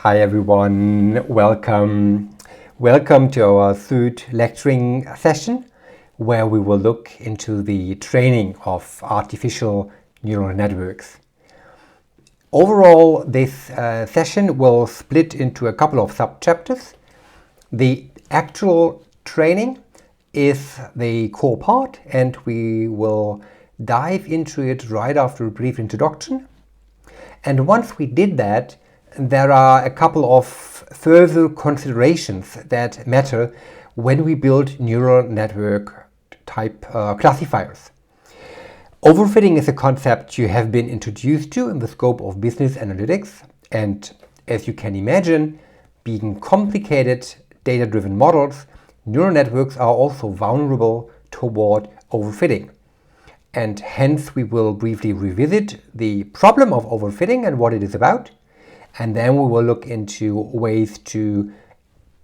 Hi everyone, welcome to our third lecturing session where we will look into the training of artificial neural networks. Overall, this session will split into a couple of sub-chapters. The actual training is the core part and we will dive into it right after a brief introduction. And once we did that, there are a couple of further considerations that matter when we build neural network type classifiers. Overfitting is a concept you have been introduced to in the scope of business analytics, and as you can imagine, being complicated data-driven models, neural networks are also vulnerable toward overfitting. And hence we will briefly revisit the problem of overfitting and what it is about. And then we will look into ways to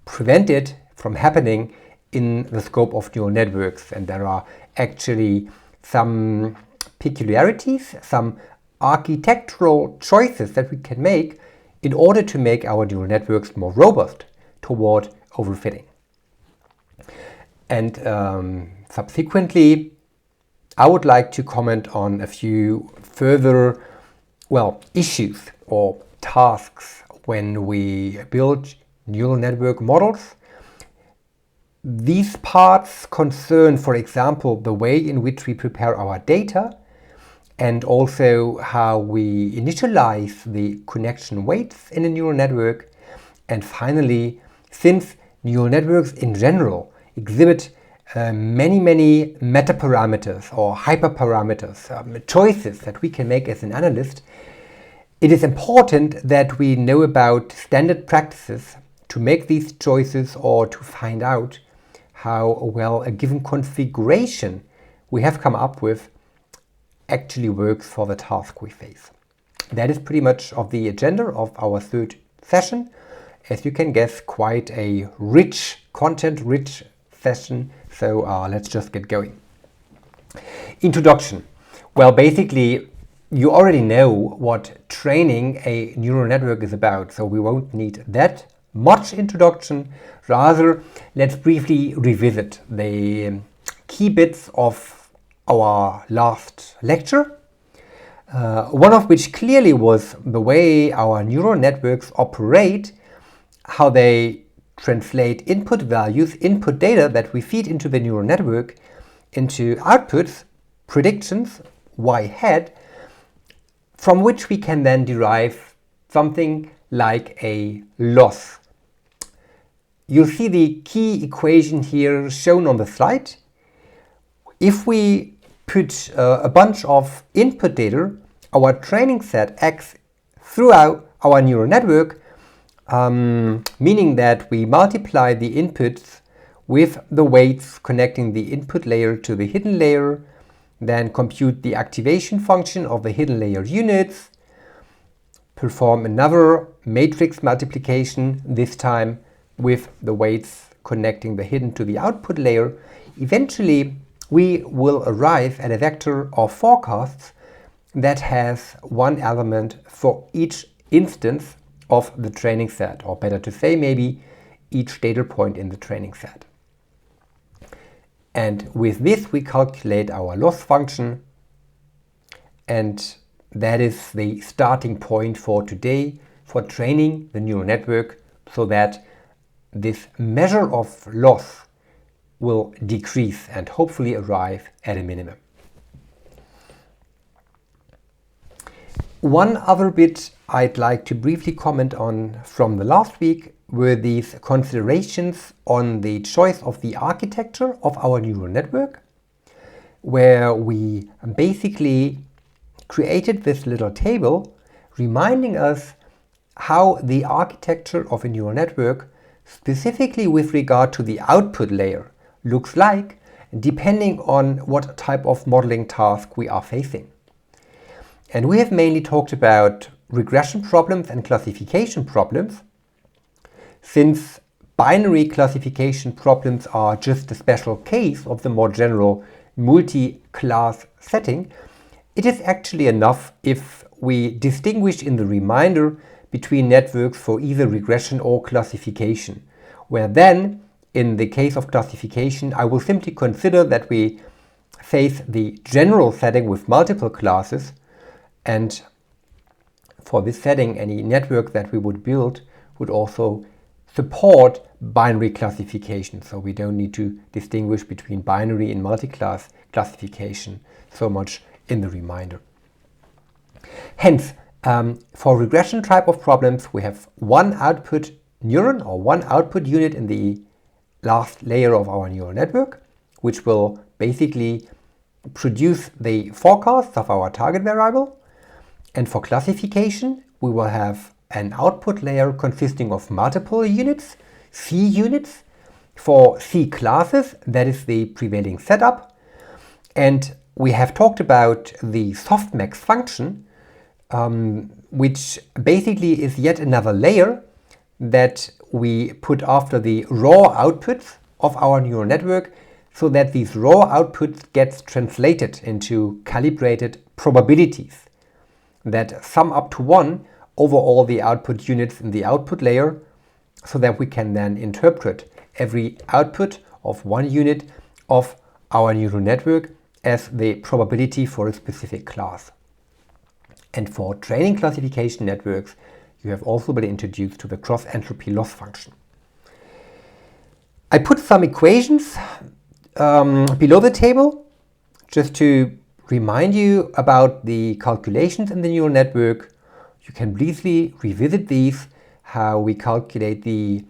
prevent it from happening in the scope of neural networks. And there are actually some peculiarities, some architectural choices that we can make in order to make our neural networks more robust toward overfitting. And subsequently, I would like to comment on a few further, issues or tasks when we build neural network models. These parts concern, for example, the way in which we prepare our data and also how we initialize the connection weights in a neural network. And finally, since neural networks in general exhibit many metaparameters or hyperparameters, choices that we can make as an analyst, it is important that we know about standard practices to make these choices or to find out how well a given configuration we have come up with actually works for the task we face. That is pretty much of the agenda of our third session. As you can guess, quite a content-rich session. So let's just get going. Introduction. Well, basically, you already know what training a neural network is about, so we won't need that much introduction. Rather, let's briefly revisit the key bits of our last lecture, one of which clearly was the way our neural networks operate, how they translate input values, input data that we feed into the neural network into outputs, predictions, y hat, from which we can then derive something like a loss. You'll see the key equation here shown on the slide. If we put a bunch of input data, our training set acts throughout our neural network, meaning that we multiply the inputs with the weights connecting the input layer to the hidden layer, then compute the activation function of the hidden layer units, perform another matrix multiplication, this time with the weights connecting the hidden to the output layer. Eventually, we will arrive at a vector of forecasts that has one element for each instance of the training set, or better to say, maybe each data point in the training set. And with this, we calculate our loss function, and that is the starting point for today for training the neural network so that this measure of loss will decrease and hopefully arrive at a minimum. One other bit I'd like to briefly comment on from the last week were these considerations on the choice of the architecture of our neural network, where we basically created this little table reminding us how the architecture of a neural network, specifically with regard to the output layer, looks like depending on what type of modeling task we are facing. And we have mainly talked about regression problems and classification problems. Since binary classification problems are just a special case of the more general multi-class setting, it is actually enough if we distinguish in the reminder between networks for either regression or classification, where then, in the case of classification, I will simply consider that we face the general setting with multiple classes, and for this setting, any network that we would build would also support binary classification, so we don't need to distinguish between binary and multi-class classification so much in the reminder. Hence, for regression type of problems, we have one output neuron or one output unit in the last layer of our neural network, which will basically produce the forecasts of our target variable. And for classification, we will have an output layer consisting of multiple units, C units. For C classes, that is the prevailing setup. And we have talked about the softmax function, which basically is yet another layer that we put after the raw outputs of our neural network, so that these raw outputs get translated into calibrated probabilities that sum up to 1 over all the output units in the output layer, so that we can then interpret every output of one unit of our neural network as the probability for a specific class. And for training classification networks, you have also been introduced to the cross-entropy loss function. I put some equations below the table just to remind you about the calculations in the neural network. You can briefly revisit these, how we calculate the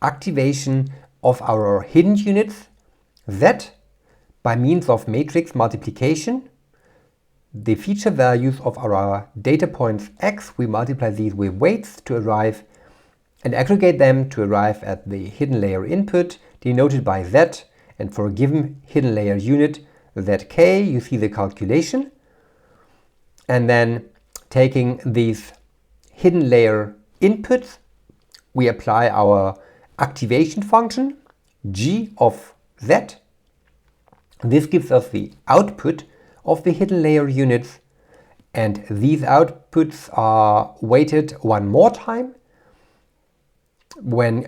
activation of our hidden units Z by means of matrix multiplication. The feature values of our data points X, we multiply these with weights to arrive and aggregate them to arrive at the hidden layer input denoted by Z, and for a given hidden layer unit Zk, you see the calculation, and then taking these hidden layer inputs, we apply our activation function g of Z. This gives us the output of the hidden layer units, and these outputs are weighted one more time when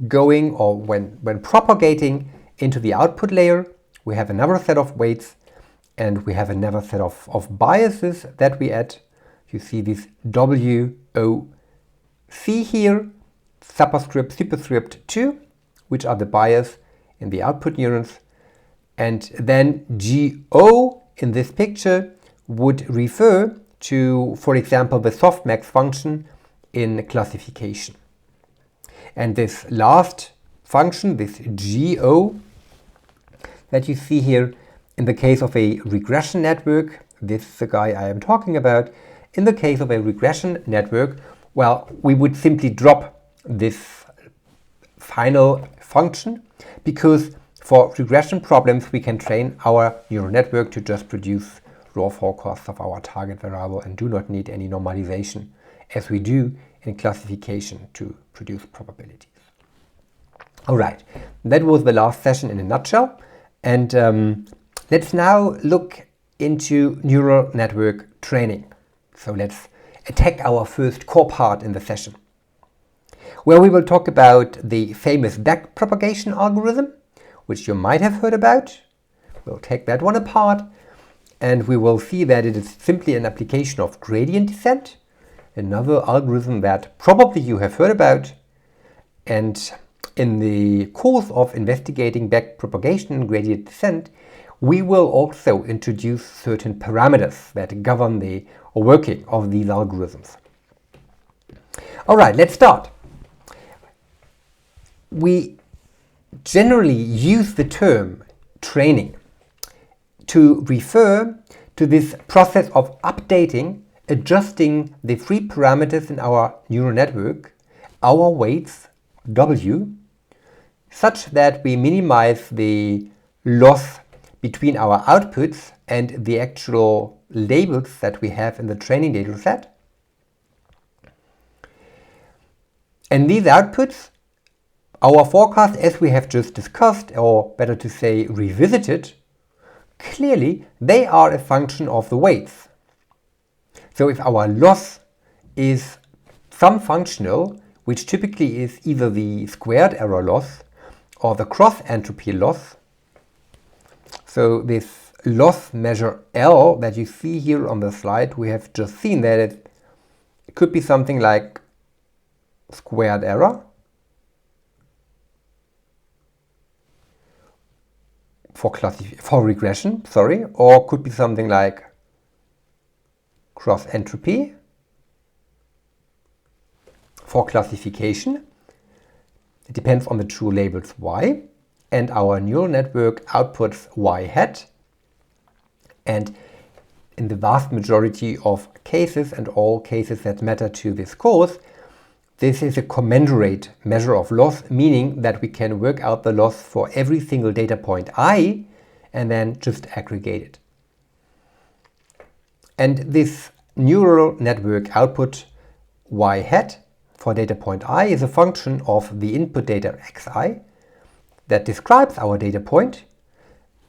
going or when propagating into the output layer. We have another set of weights, and we have another set of biases that we add. You see this WOC here, superscript 2, which are the bias in the output neurons, and then GO in this picture would refer to, for example, the softmax function in classification. And this last function, this GO, that you see here in the case of a regression network, this is the guy I am talking about. In the case of a regression network, well, we would simply drop this final function, because for regression problems we can train our neural network to just produce raw forecasts of our target variable and do not need any normalization as we do in classification to produce probabilities. Alright, that was the last session in a nutshell, and let's now look into neural network training. So let's attack our first core part in the session, where we will talk about the famous backpropagation algorithm, which you might have heard about. We'll take that one apart, and we will see that it is simply an application of gradient descent, another algorithm that probably you have heard about. And in the course of investigating backpropagation and gradient descent, we will also introduce certain parameters that govern the working of these algorithms. Alright, let's start. We generally use the term training to refer to this process of updating, adjusting the free parameters in our neural network, our weights W, such that we minimize the loss between our outputs and the actual labels that we have in the training data set. And these outputs, our forecast, as we have just discussed, or better to say revisited, clearly they are a function of the weights. So if our loss is some functional, which typically is either the squared error loss or the cross entropy loss. So this loss measure L that you see here on the slide, we have just seen that it could be something like squared error for regression, or could be something like cross entropy for classification. It depends on the true labels y, and our neural network outputs y hat. And in the vast majority of cases, and all cases that matter to this course, this is a commensurate measure of loss, meaning that we can work out the loss for every single data point I and then just aggregate it. And this neural network output y hat for data point I is a function of the input data xi that describes our data point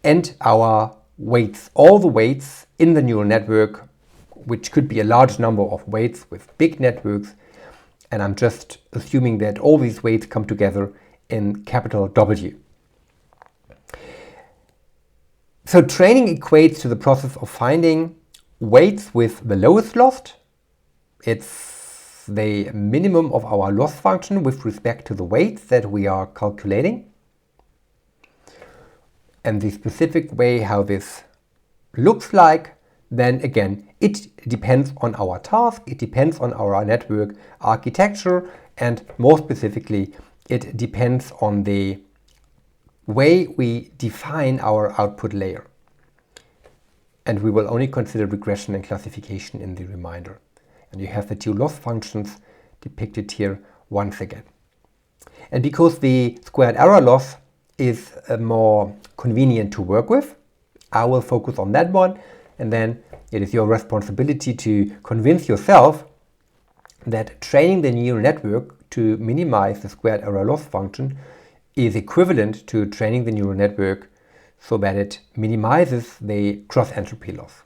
and our weights, all the weights in the neural network, which could be a large number of weights with big networks. And I'm just assuming that all these weights come together in capital W. So training equates to the process of finding weights with the lowest loss. It's the minimum of our loss function with respect to the weights that we are calculating. And the specific way how this looks like, then again, it depends on our task, it depends on our network architecture, and more specifically, it depends on the way we define our output layer. And we will only consider regression and classification in the reminder. And you have the two loss functions depicted here once again. And because the squared error loss is more convenient to work with, I will focus on that one, and then it is your responsibility to convince yourself that training the neural network to minimize the squared error loss function is equivalent to training the neural network so that it minimizes the cross entropy loss.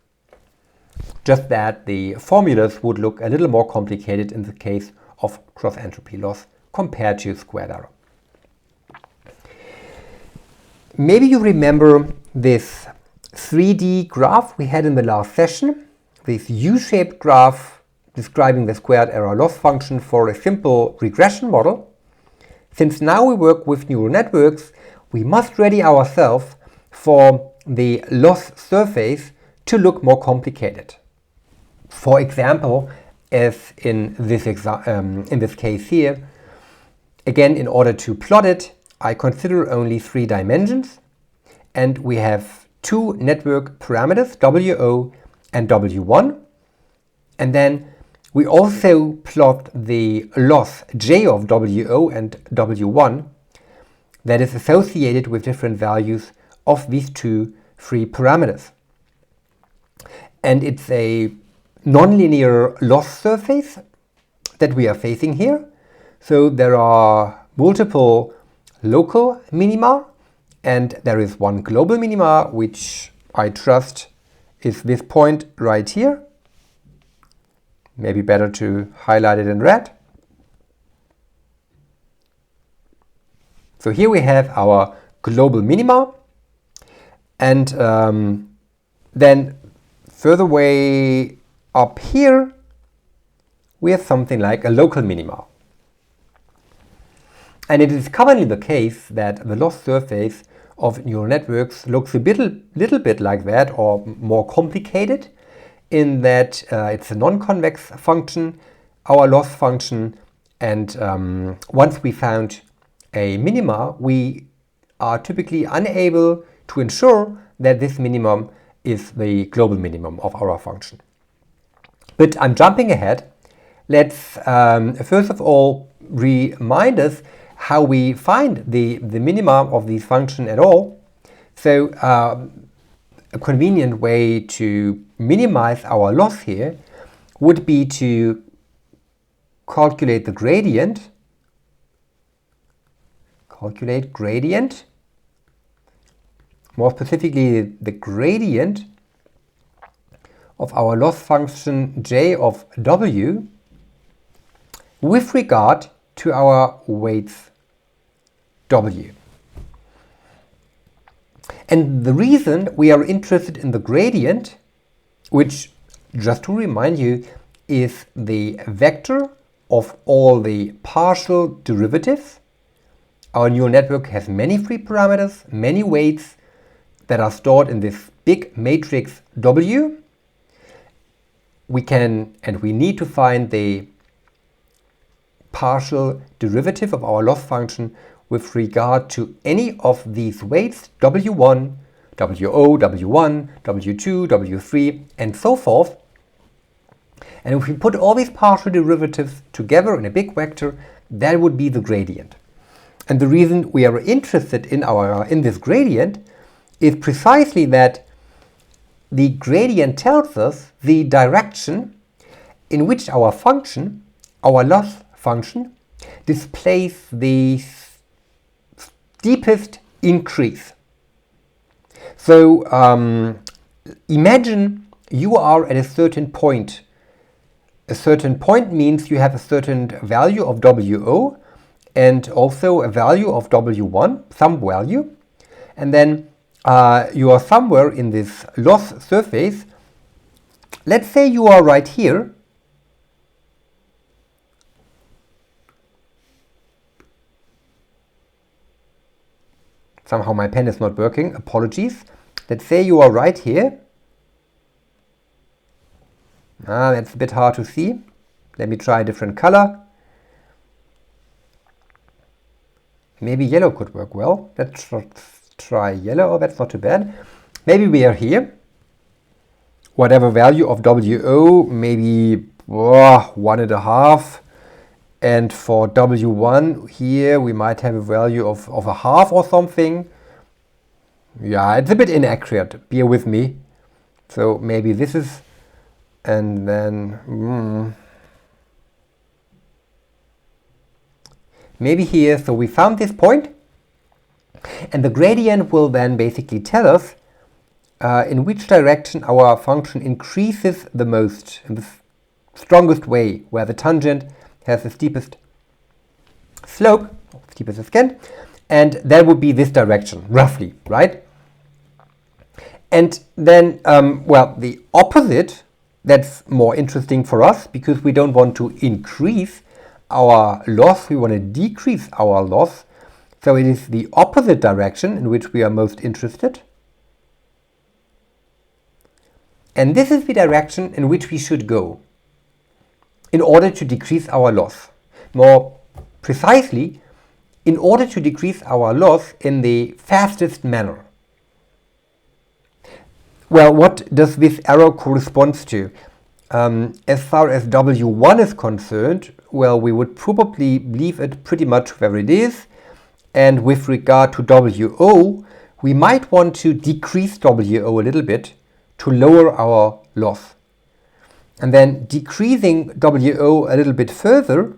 Just that the formulas would look a little more complicated in the case of cross entropy loss compared to squared error. Maybe you remember this 3D graph we had in the last session, this U-shaped graph describing the squared error loss function for a simple regression model. Since now we work with neural networks, we must ready ourselves for the loss surface to look more complicated. For example, as in this case here, again, in order to plot it, I consider only 3 dimensions, and we have 2 network parameters, WO and W1, and then we also plot the loss J of WO and W1 that is associated with different values of these 2 free parameters. And it's a nonlinear loss surface that we are facing here. So there are multiple local minima, and there is one global minima, which I trust is this point right here. Maybe better to highlight it in red. So here we have our global minima, and then further way up here we have something like a local minima. And it is commonly the case that the loss surface of neural networks looks a little bit like that, or more complicated, in that it's a non-convex function, our loss function, and once we found a minima, we are typically unable to ensure that this minimum is the global minimum of our function. But I'm jumping ahead. Let's first of all remind us how we find the minima of these functions at all. So a convenient way to minimize our loss here would be to calculate the gradient. More specifically, the gradient of our loss function J of W, with regard to our weights W. And the reason we are interested in the gradient, which, just to remind you, is the vector of all the partial derivatives. Our neural network has many free parameters, many weights that are stored in this big matrix W. We can and we need to find the partial derivative of our loss function with regard to any of these weights, W1, WO, W1, W2, W3, and so forth. And if we put all these partial derivatives together in a big vector, that would be the gradient. And the reason we are interested in this gradient is precisely that the gradient tells us the direction in which our function, our loss function, displays the steepest increase. So imagine you are at a certain point. A certain point means you have a certain value of WO and also a value of W1, some value. And then you are somewhere in this loss surface. Let's say you are right here. Somehow my pen is not working, apologies. Let's say you are right here. That's a bit hard to see. Let me try a different color. Maybe yellow could work well. Let's try yellow. Oh, that's not too bad. Maybe we are here. Whatever value of WO, maybe 1.5. And for W1 here, we might have a value of a half or something. Yeah, it's a bit inaccurate. Bear with me. So maybe this is... And then maybe here, so we found this point, and the gradient will then basically tell us in which direction our function increases the most, in the strongest way, where the tangent has the steepest slope, steepest ascent, and that would be this direction, roughly, right? And then, well, the opposite, that's more interesting for us because we don't want to increase our loss, we want to decrease our loss. So it is the opposite direction in which we are most interested. And this is the direction in which we should go in order to decrease our loss. More precisely, in order to decrease our loss in the fastest manner. Well, what does this arrow correspond to? As far as W1 is concerned, well, we would probably leave it pretty much where it is. And with regard to WO, we might want to decrease WO a little bit to lower our loss. And then decreasing WO a little bit further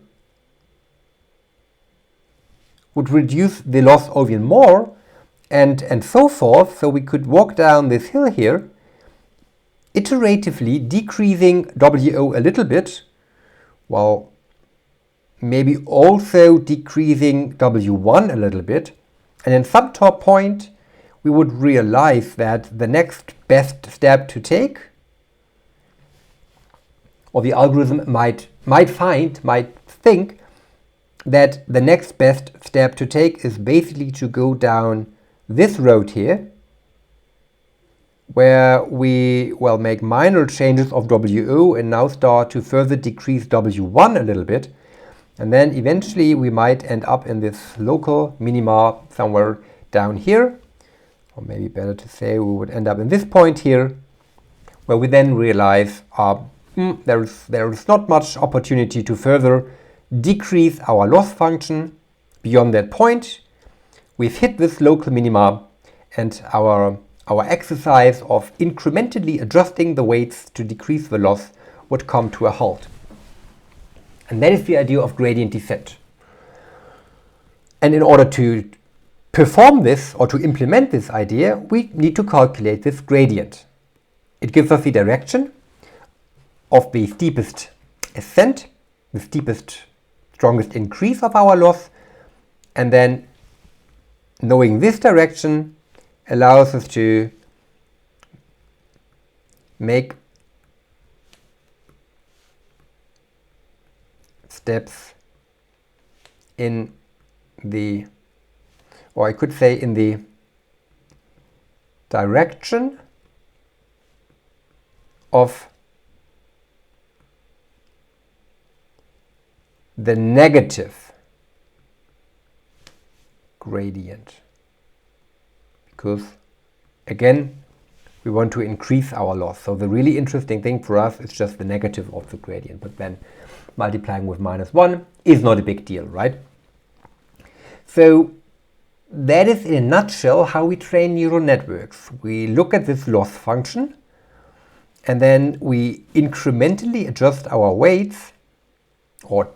would reduce the loss even more. And so forth, so we could walk down this hill here, iteratively decreasing WO a little bit, while maybe also decreasing W1 a little bit, and in some top point we would realize that the next best step to take, or the algorithm might think that the next best step to take is basically to go down this road here, where we make minor changes of WO and now start to further decrease W1 a little bit, and then eventually we might end up in this local minima somewhere down here, or maybe better to say we would end up in this point here, where we then realize there is not much opportunity to further decrease our loss function beyond that point. We've hit this local minima, and our exercise of incrementally adjusting the weights to decrease the loss would come to a halt. And that is the idea of gradient descent. And in order to perform this or to implement this idea, we need to calculate this gradient. It gives us the direction of the steepest ascent, the steepest strongest increase of our loss, and then knowing this direction allows us to make steps in the, or I could say in the direction of the negative gradient, because again we want to increase our loss. So the really interesting thing for us is just the negative of the gradient, but then multiplying with -1 is not a big deal, right? So that is in a nutshell how we train neural networks. We look at this loss function and then we incrementally adjust our weights, or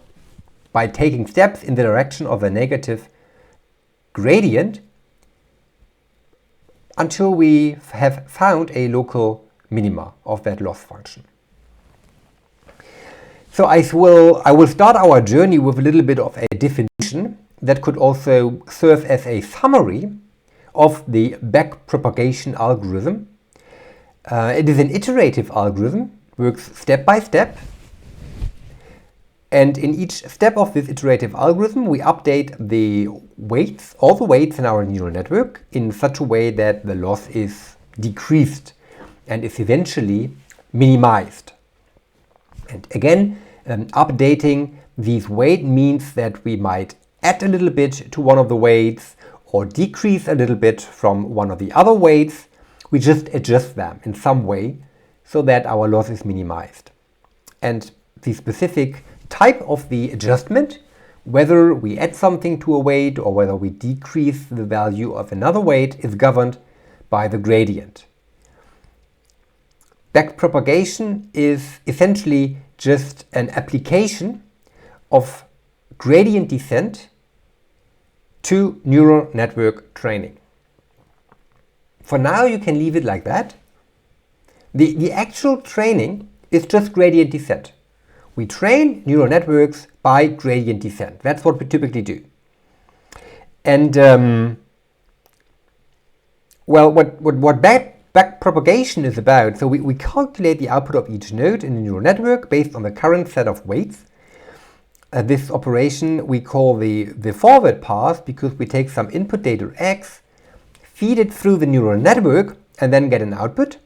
by taking steps in the direction of a negative gradient, until we have found a local minima of that loss function. So I will start our journey with a little bit of a definition that could also serve as a summary of the backpropagation algorithm. It is an iterative algorithm, works step by step, and in each step of this iterative algorithm we update the weights, all the weights in our neural network, in such a way that the loss is decreased and is eventually minimized. And again, updating these weights means that we might add a little bit to one of the weights or decrease a little bit from one of the other weights. We just adjust them in some way so that our loss is minimized. And the specific type of the adjustment, whether we add something to a weight or whether we decrease the value of another weight, is governed by the gradient. Backpropagation is essentially just an application of gradient descent to neural network training. For now you can leave it like that. The actual training is just gradient descent. We train neural networks by gradient descent. That's what we typically do. And well, what backpropagation is about, so we calculate the output of each node in the neural network based on the current set of weights. This operation we call the forward pass, because we take some input data x, feed it through the neural network, and then get an output,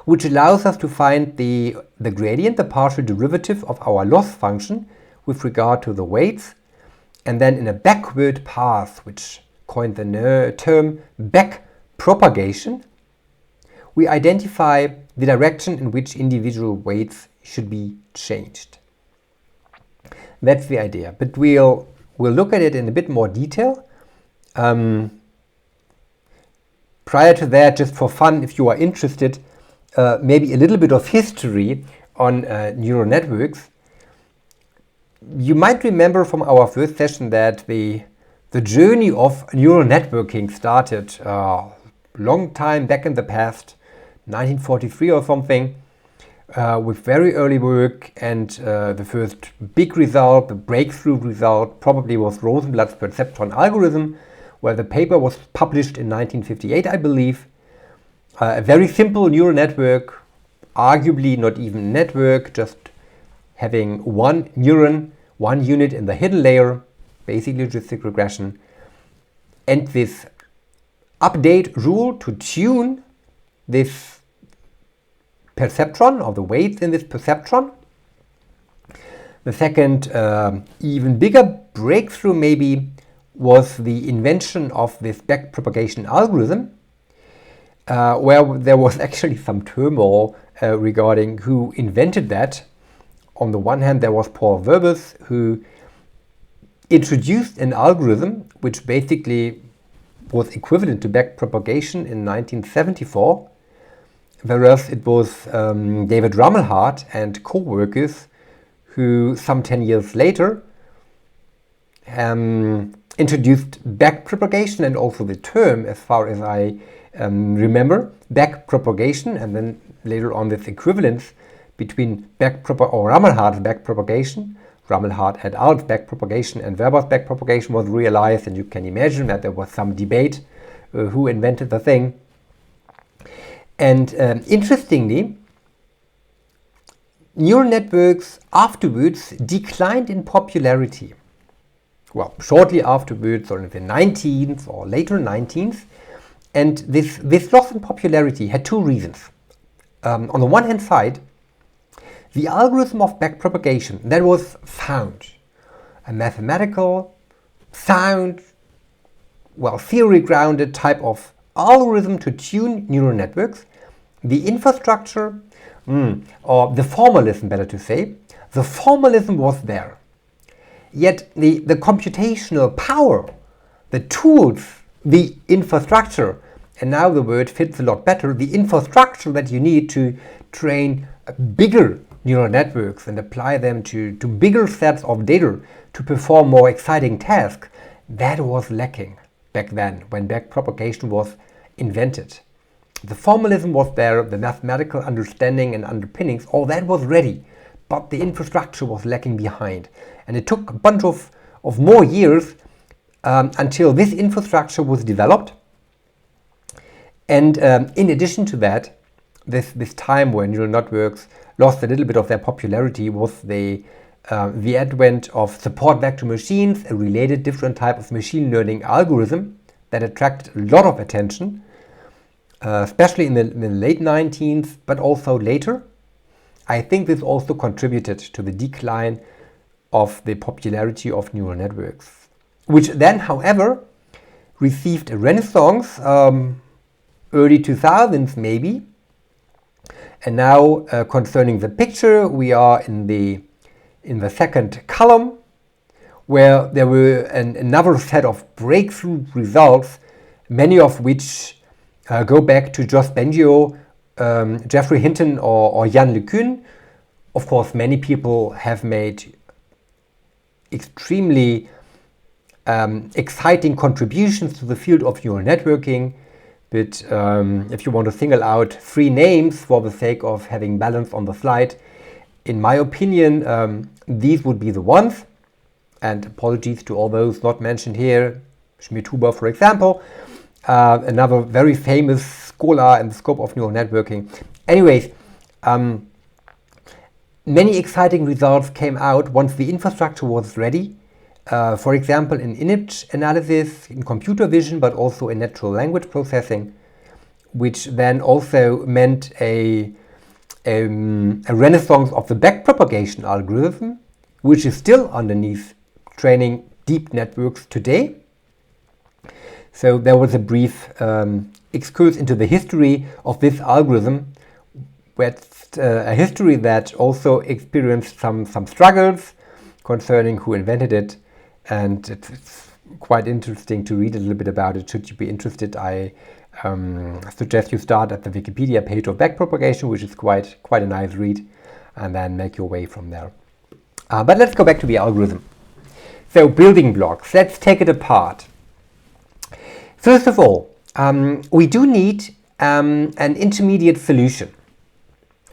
which allows us to find the gradient, the partial derivative of our loss function with regard to the weights, and then in a backward path, which coined the term backpropagation, we identify the direction in which individual weights should be changed. That's the idea, but we'll look at it in a bit more detail. Prior to that, just for fun, if you are interested, maybe a little bit of history on neural networks. You might remember from our first session that the journey of neural networking started a long time back in the past, 1943 or something, with very early work, and the first big result, the breakthrough result, probably was Rosenblatt's perceptron algorithm, where the paper was published in 1958, I believe. A very simple neural network, arguably not even a network, just having one neuron, one unit in the hidden layer, basic logistic regression, and this update rule to tune this perceptron, or the weights in this perceptron. The second, even bigger breakthrough maybe, was the invention of this backpropagation algorithm, where there was actually some turmoil regarding who invented that. On the one hand, there was Paul Verbus, who introduced an algorithm which basically was equivalent to backpropagation in 1974, whereas it was David Rumelhart and co-workers who some 10 years later introduced backpropagation, and also the term, as far as I remember, backpropagation, and then later on this equivalence between Rumelhart's backpropagation Rammelhardt et al.'s backpropagation and Weber's backpropagation was realized, and you can imagine that there was some debate who invented the thing. And interestingly, neural networks afterwards declined in popularity. Well, shortly afterwards, or in the 19th or later 19th, and this loss in popularity had two reasons. On the one hand side, the algorithm of backpropagation that was found, a mathematical, sound, well, theory-grounded type of algorithm to tune neural networks, the infrastructure, or the formalism, better to say, the formalism was there. Yet the computational power, the tools, the infrastructure, and now the word fits a lot better, the infrastructure that you need to train bigger neural networks and apply them to bigger sets of data to perform more exciting tasks, that was lacking back then when backpropagation was invented. The formalism was there, the mathematical understanding and underpinnings, all that was ready, but the infrastructure was lacking behind. And it took a bunch of more years until this infrastructure was developed. And in addition to that, this time where neural networks lost a little bit of their popularity was the advent of support vector machines, a related different type of machine learning algorithm that attracted a lot of attention, especially in the late 19th, but also later. I think this also contributed to the decline of the popularity of neural networks, which then, however, received a renaissance, early 2000s maybe. And now, concerning the picture, we are in the second column, where there were another set of breakthrough results, many of which go back to Josh Bengio, Geoffrey Hinton, or Jan LeCun. Of course, many people have made extremely exciting contributions to the field of neural networking. But if you want to single out 3 names for the sake of having balance on the slide, in my opinion, these would be the ones. And apologies to all those not mentioned here. Schmidt-Huber, for example, another very famous scholar in the scope of neural networking. Anyways, many exciting results came out once the infrastructure was ready. For example, in image analysis, in computer vision, but also in natural language processing, which then also meant a renaissance of the backpropagation algorithm, which is still underneath training deep networks today. So there was a brief excursus into the history of this algorithm, a history that also experienced some struggles concerning who invented it. And it's quite interesting to read a little bit about it. Should you be interested, I suggest you start at the Wikipedia page of backpropagation, which is quite a nice read, and then make your way from there. But let's go back to the algorithm. So building blocks, let's take it apart. First of all, we do need an intermediate solution,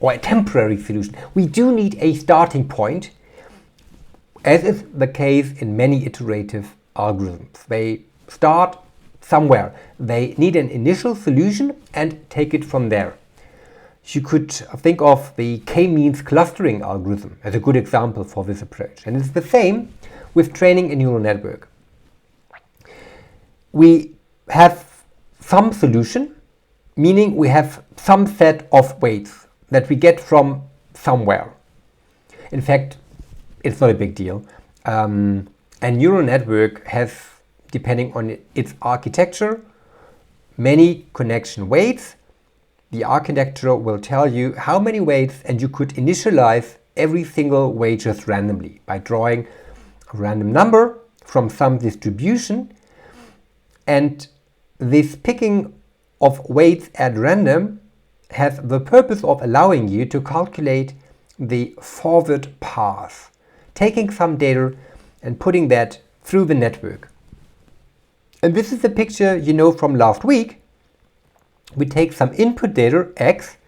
or a temporary solution. We do need a starting point, as is the case in many iterative algorithms. They start somewhere. They need an initial solution and take it from there. You could think of the k-means clustering algorithm as a good example for this approach. And it's the same with training a neural network. We have some solution, meaning we have some set of weights that we get from somewhere. In fact, it's not a big deal. A neural network has, depending on its architecture, many connection weights. The architecture will tell you how many weights, and you could initialize every single weight just randomly by drawing a random number from some distribution. And this picking of weights at random has the purpose of allowing you to calculate the forward path, taking some data and putting that through the network. And this is the picture you know from last week. We take some input data, x,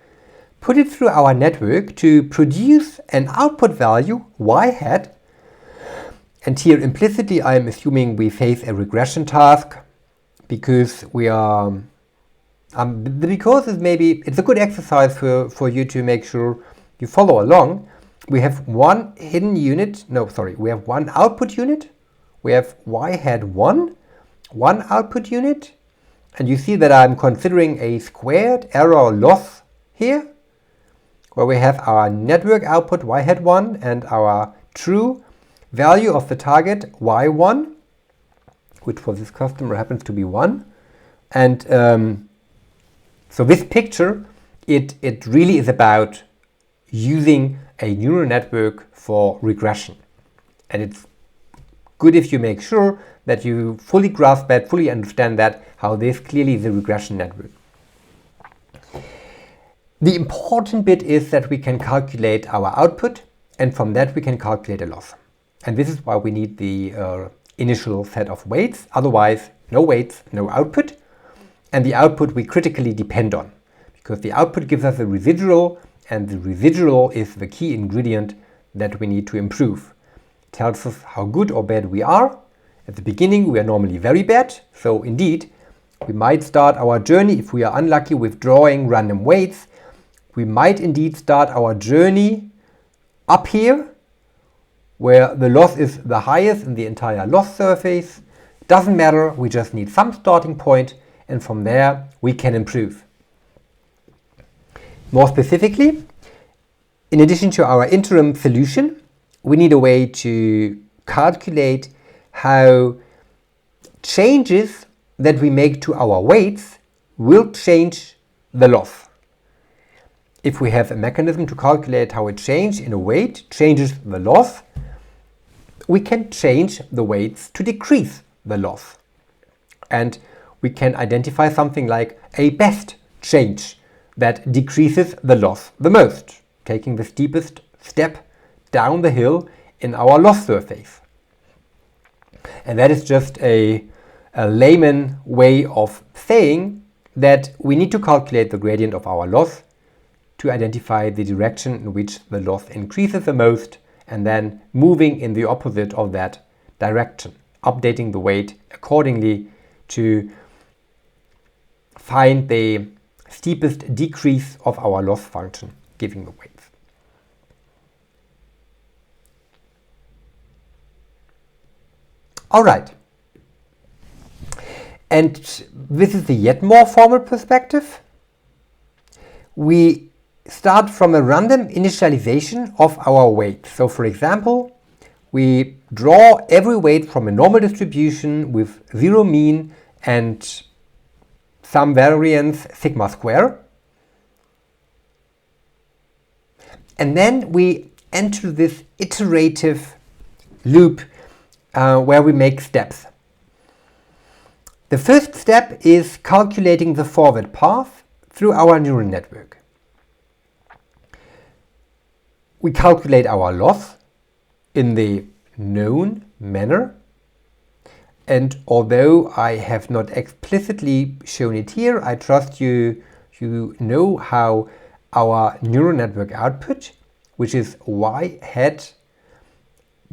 put it through our network to produce an output value, y hat, And here implicitly I am assuming we face a regression task because we are, the because is maybe, it's a good exercise for you to make sure you follow along. We have one hidden unit, no, sorry, we have one output unit. We have y hat 1 output unit. And you see that I'm considering a squared error loss here, where we have our network output y hat 1 and our true value of the target y1, which for this customer happens to be 1. And so this picture, it really is about using a neural network for regression. And it's good if you make sure that you fully grasp that, fully understand that, how this clearly is a regression network. The important bit is that we can calculate our output, and from that we can calculate a loss. And this is why we need the initial set of weights. Otherwise, no weights, no output. And the output we critically depend on, because the output gives us a residual, and the residual is the key ingredient that we need to improve. It tells us how good or bad we are. At the beginning, we are normally very bad. So indeed, we might start our journey, if we are unlucky, with drawing random weights. We might indeed start our journey up here, where the loss is the highest in the entire loss surface. Doesn't matter, we just need some starting point, and from there we can improve. More specifically, in addition to our interim solution, we need a way to calculate how changes that we make to our weights will change the loss. If we have a mechanism to calculate how a change in a weight changes the loss, we can change the weights to decrease the loss. And we can identify something like a best change that decreases the loss the most, taking the steepest step down the hill in our loss surface. And that is just a layman way of saying that we need to calculate the gradient of our loss to identify the direction in which the loss increases the most, and then moving in the opposite of that direction, updating the weight accordingly to find the steepest decrease of our loss function, giving the weights. All right. And this is the yet more formal perspective. We start from a random initialization of our weight. So for example, we draw every weight from a normal distribution with zero mean and some variance sigma square. And then we enter this iterative loop where we make steps. The first step is calculating the forward path through our neural network. We calculate our loss in the known manner, and although I have not explicitly shown it here, I trust you know how our neural network output, which is y hat,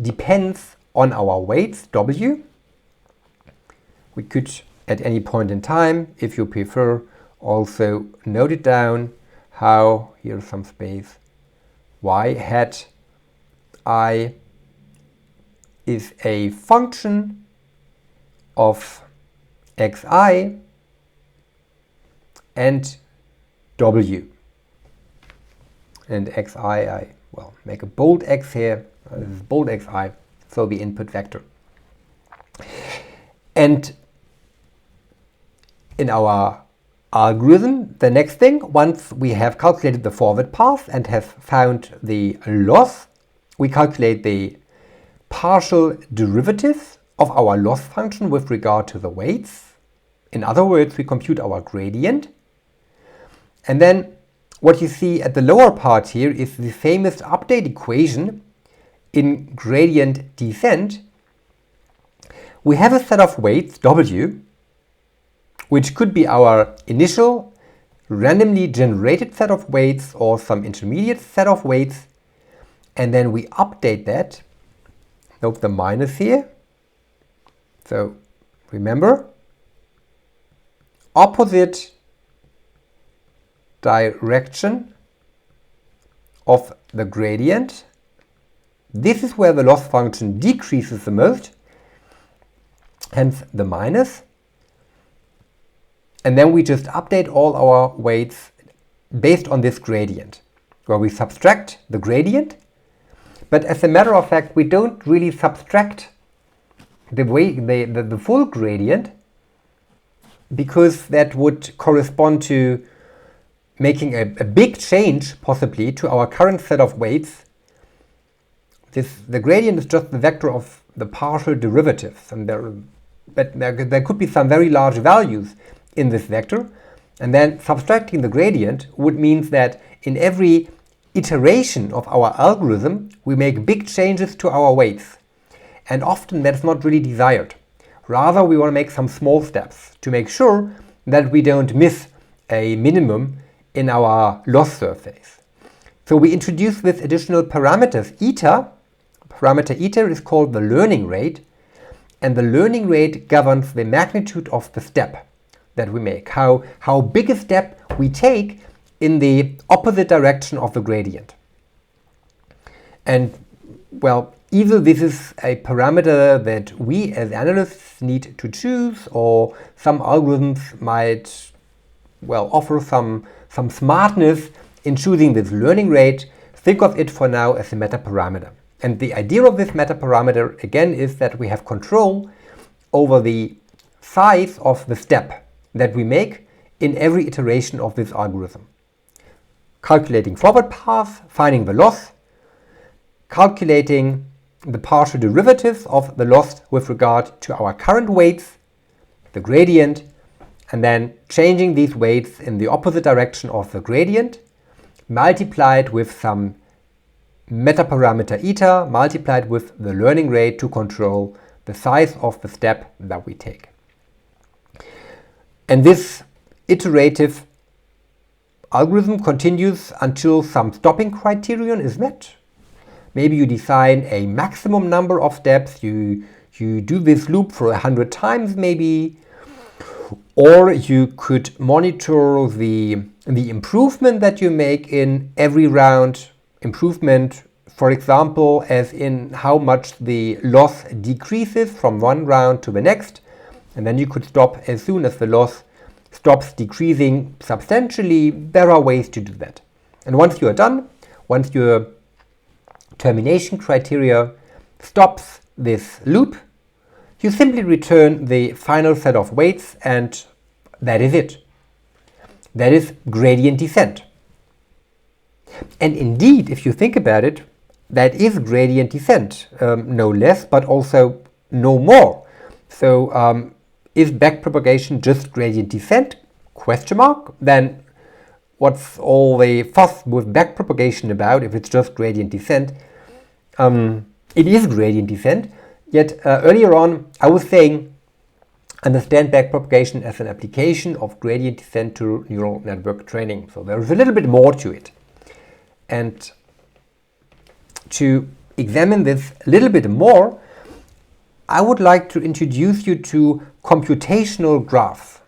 depends on our weights w. We could at any point in time, if you prefer, also note it down how, here's some space, y hat I is a function of xi and w. And xi, I well make a bold x here, this is bold xi, so the input vector. And in our algorithm, the next thing, once we have calculated the forward path and have found the loss, we calculate the partial derivative of our loss function with regard to the weights. In other words, we compute our gradient. And then what you see at the lower part here is the famous update equation in gradient descent. We have a set of weights, w, which could be our initial randomly generated set of weights or some intermediate set of weights, and then we update that Note the minus here. So remember, opposite direction of the gradient. This is where the loss function decreases the most, hence the minus. And then we just update all our weights based on this gradient, where we subtract the gradient. But as a matter of fact, we don't really subtract the full gradient, because that would correspond to making a big change, possibly, to our current set of weights. The gradient is just the vector of the partial derivatives, and there could be some very large values in this vector, and then subtracting the gradient would mean that in every iteration of our algorithm we make big changes to our weights, and often that's not really desired. Rather, we want to make some small steps to make sure that we don't miss a minimum in our loss surface. So we introduce this additional parameters eta. Parameter eta is called the learning rate, and the learning rate governs the magnitude of the step that we make, how big a step we take in the opposite direction of the gradient. And well, either this is a parameter that we as analysts need to choose, or some algorithms might, well, offer some smartness in choosing this learning rate. Think of it for now as a metaparameter. And the idea of this metaparameter, again, is that we have control over the size of the step that we make in every iteration of this algorithm. Calculating forward path, finding the loss, calculating the partial derivatives of the loss with regard to our current weights, the gradient, and then changing these weights in the opposite direction of the gradient, multiplied with some metaparameter eta, multiplied with the learning rate to control the size of the step that we take. And this iterative algorithm continues until some stopping criterion is met. Maybe you define a maximum number of steps, you do this loop for 100 times maybe, or you could monitor the improvement that you make in every round. Improvement, for example, as in how much the loss decreases from one round to the next, and then you could stop as soon as the loss stops decreasing substantially. There are ways to do that. And once you are done, once your termination criteria stops this loop, you simply return the final set of weights, and that is it. That is gradient descent. And indeed, if you think about it, that is gradient descent, no less, but also no more. So is backpropagation just gradient descent? Question mark. Then what's all the fuss with backpropagation about if it's just gradient descent? It is gradient descent. Yet earlier on I was saying understand backpropagation as an application of gradient descent to neural network training. So there's a little bit more to it. And to examine this a little bit more, I would like to introduce you to computational graphs.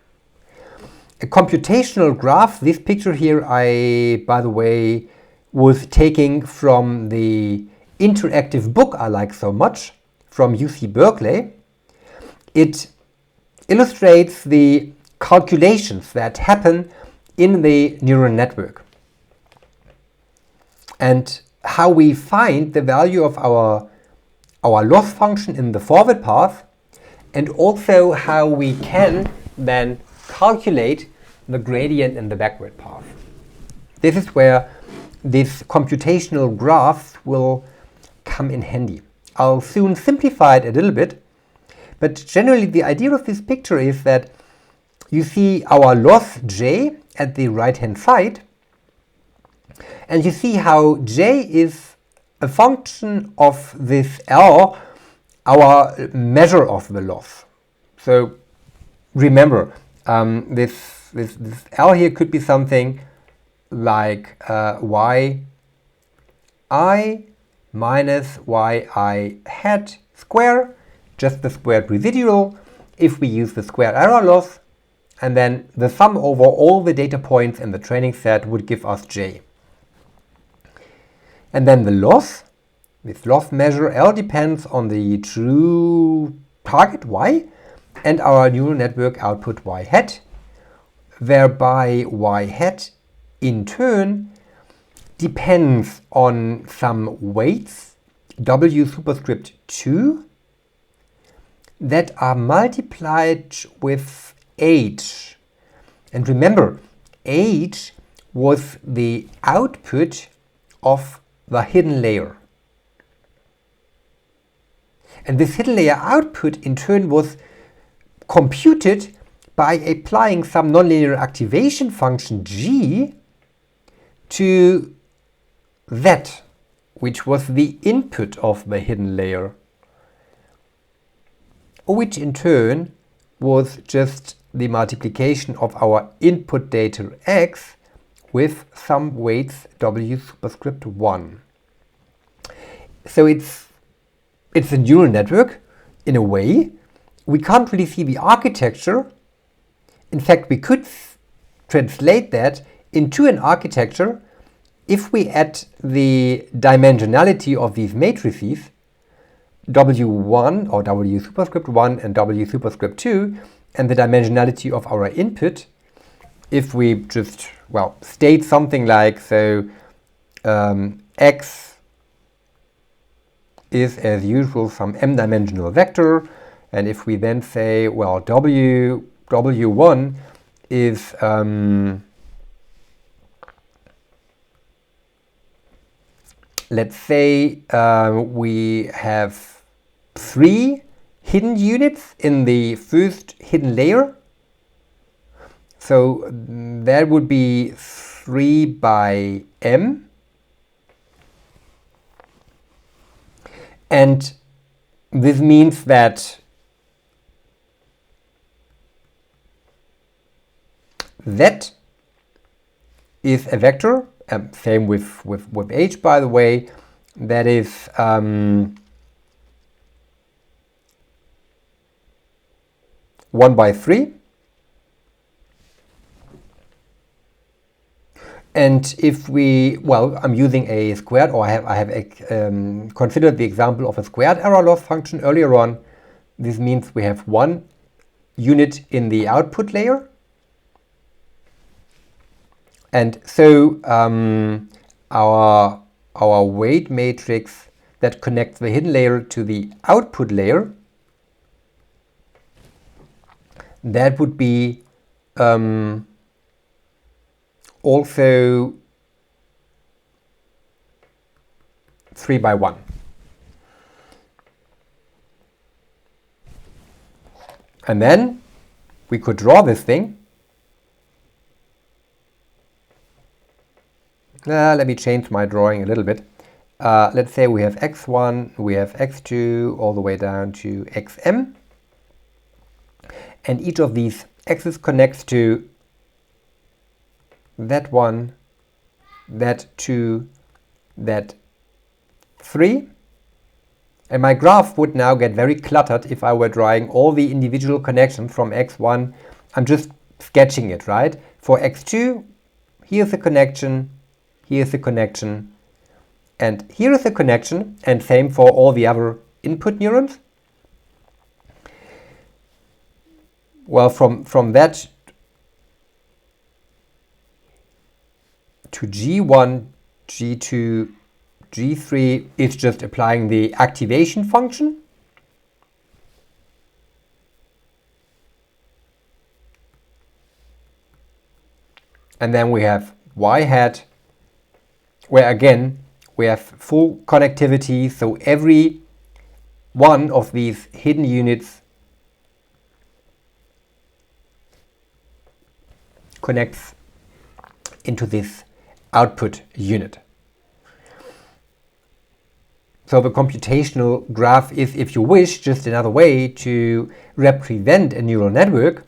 A computational graph, this picture here I, by the way, was taking from the interactive book I like so much, from UC Berkeley. It illustrates the calculations that happen in the neural network and how we find the value of our loss function in the forward path, and also how we can then calculate the gradient in the backward path. This is where this computational graph will come in handy. I'll soon simplify it a little bit, but generally the idea of this picture is that you see our loss j at the right hand side, and you see how j is a function of this L, our measure of the loss. So remember, this L here could be something like yi minus yi hat square, just the squared residual, if we use the squared error loss, and then the sum over all the data points in the training set would give us j. And then the loss, this loss measure L depends on the true target y and our neural network output y hat, whereby y hat in turn depends on some weights w superscript 2 that are multiplied with h. And remember, h was the output of the hidden layer. And this hidden layer output in turn was computed by applying some nonlinear activation function g to that, which was the input of the hidden layer, which in turn was just the multiplication of our input data x with some weights w superscript 1. So it's a neural network in a way. We can't really see the architecture. In fact, we could translate that into an architecture if we add the dimensionality of these matrices, w1 or w superscript 1 and w superscript 2, and the dimensionality of our input. If we just, well, state something like, so x is as usual some m-dimensional vector, and if we then say, well, w1 is let's say we have 3 hidden units in the first hidden layer. So that would be 3 by m. And this means that z is a vector, same with h, by the way, that is 1 by 3. And if we, well, I'm using a squared, or I have considered the example of a squared error loss function earlier on. This means we have 1 unit in the output layer. And so our weight matrix that connects the hidden layer to the output layer, that would be also 3 by 1. And then we could draw this thing. Let me change my drawing a little bit. Let's say we have x1, we have x2, all the way down to xm. And each of these x's connects to that 1, that 2, that 3. And my graph would now get very cluttered if I were drawing all the individual connections from x1. I'm just sketching it, right? For x2, here's the connection, here's the connection, and here is the connection, and same for all the other input neurons. Well, from that to G1, G2, G3 is just applying the activation function. And then we have Y hat, where again we have full connectivity, so every one of these hidden units connects into this output unit. So the computational graph is, if you wish, just another way to represent a neural network.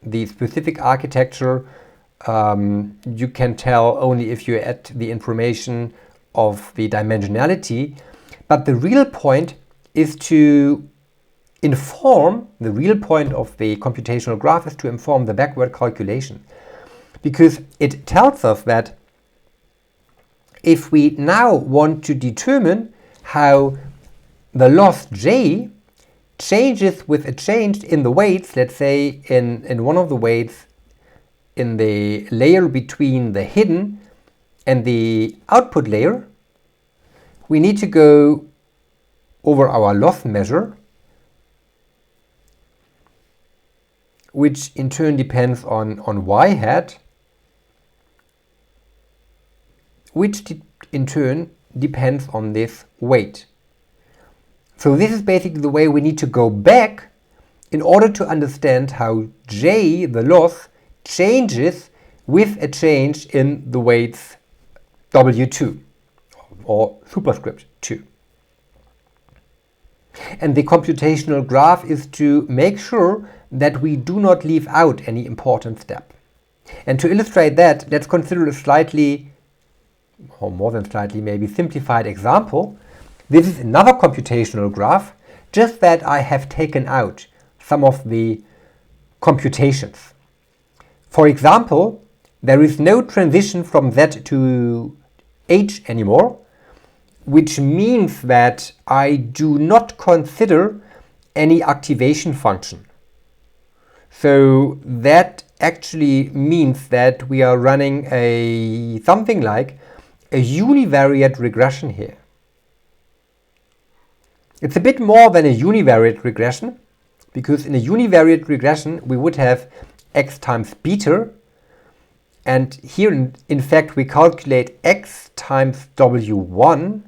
The specific architecture you can tell only if you add the information of the dimensionality. But the real point is to inform, the real point of the computational graph is to inform the backward calculation, because it tells us that if we now want to determine how the loss j changes with a change in the weights, let's say in one of the weights in the layer between the hidden and the output layer, we need to go over our loss measure, which in turn depends on y hat, which in turn depends on this weight. So this is basically the way we need to go back in order to understand how j, the loss, changes with a change in the weights W2 or superscript 2. And the computational graph is to make sure that we do not leave out any important step. And to illustrate that, let's consider a slightly, or more than slightly, maybe simplified example. This is another computational graph, just that I have taken out some of the computations. For example, there is no transition from Z to H anymore, which means that I do not consider any activation function. So that actually means that we are running something like a univariate regression here. It's a bit more than a univariate regression, because in a univariate regression we would have x times beta, and here in fact we calculate x times w1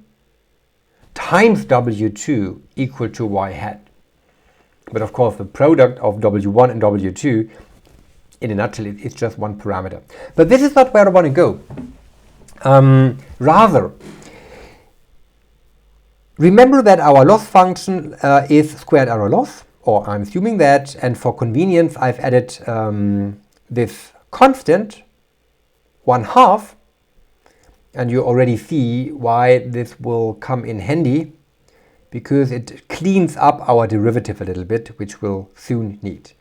times w2 equal to y hat. But of course the product of w1 and w2, in a nutshell, it's just one parameter. But this is not where I want to go. Rather, remember that our loss function is squared error loss, or I'm assuming that, and for convenience I've added this constant 1/2, and you already see why this will come in handy, because it cleans up our derivative a little bit, which we'll soon need.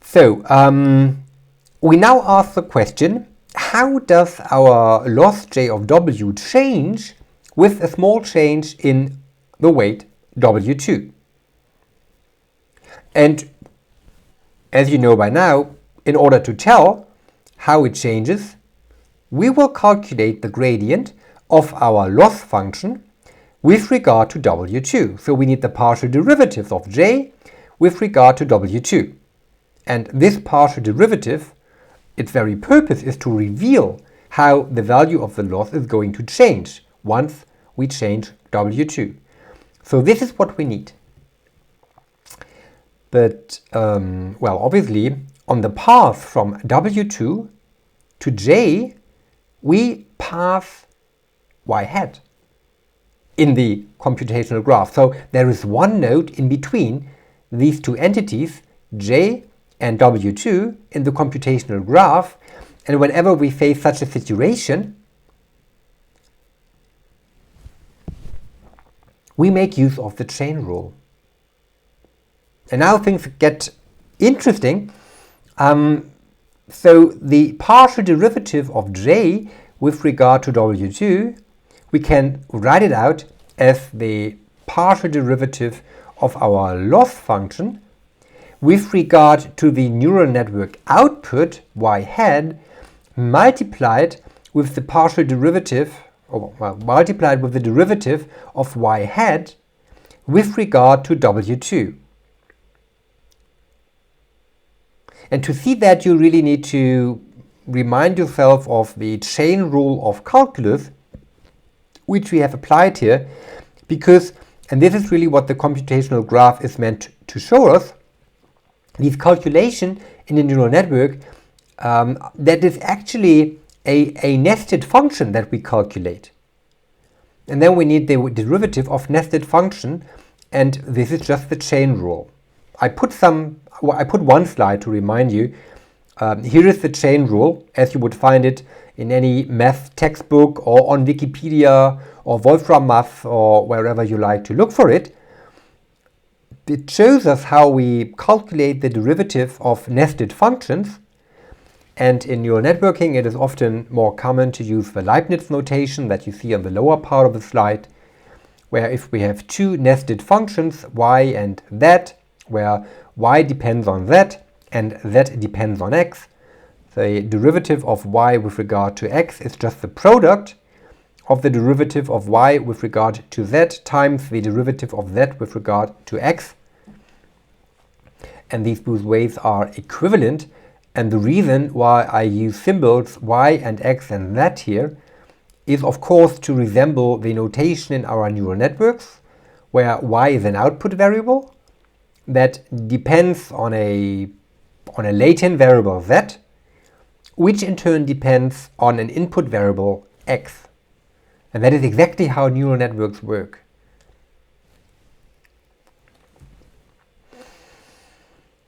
So we now ask the question, how does our loss j of w change with a small change in the weight w2? And as you know by now, in order to tell how it changes, we will calculate the gradient of our loss function with regard to w2. So we need the partial derivatives of j with regard to w2. And this partial derivative, its very purpose is to reveal how the value of the loss is going to change once we change w2. So this is what we need. But, well, obviously, on the path from w2 to j, we pass y hat in the computational graph. So there is one node in between these two entities, j and w2, in the computational graph. And whenever we face such a situation, we make use of the chain rule. And now things get interesting. So the partial derivative of j with regard to w2, we can write it out as the partial derivative of our loss function with regard to the neural network output y hat multiplied with the partial derivative, or well, multiplied with the derivative of y hat with regard to w2. And to see that, you really need to remind yourself of the chain rule of calculus, which we have applied here, because, and this is really what the computational graph is meant to show us, these calculation in a neural network, that is actually a nested function that we calculate. And then we need the derivative of nested function, and this is just the chain rule. I put one slide to remind you. Here is the chain rule as you would find it in any math textbook or on Wikipedia or Wolfram math, or wherever you like to look for it. It shows us how we calculate the derivative of nested functions. And in neural networking, it is often more common to use the Leibniz notation that you see on the lower part of the slide, where if we have two nested functions, y and z, where y depends on z and z depends on x, the derivative of y with regard to x is just the product of the derivative of y with regard to z times the derivative of z with regard to x. And these both ways are equivalent. And the reason why I use symbols y and x and z here is, of course, to resemble the notation in our neural networks, where y is an output variable that depends on a latent variable z, which in turn depends on an input variable x. And that is exactly how neural networks work.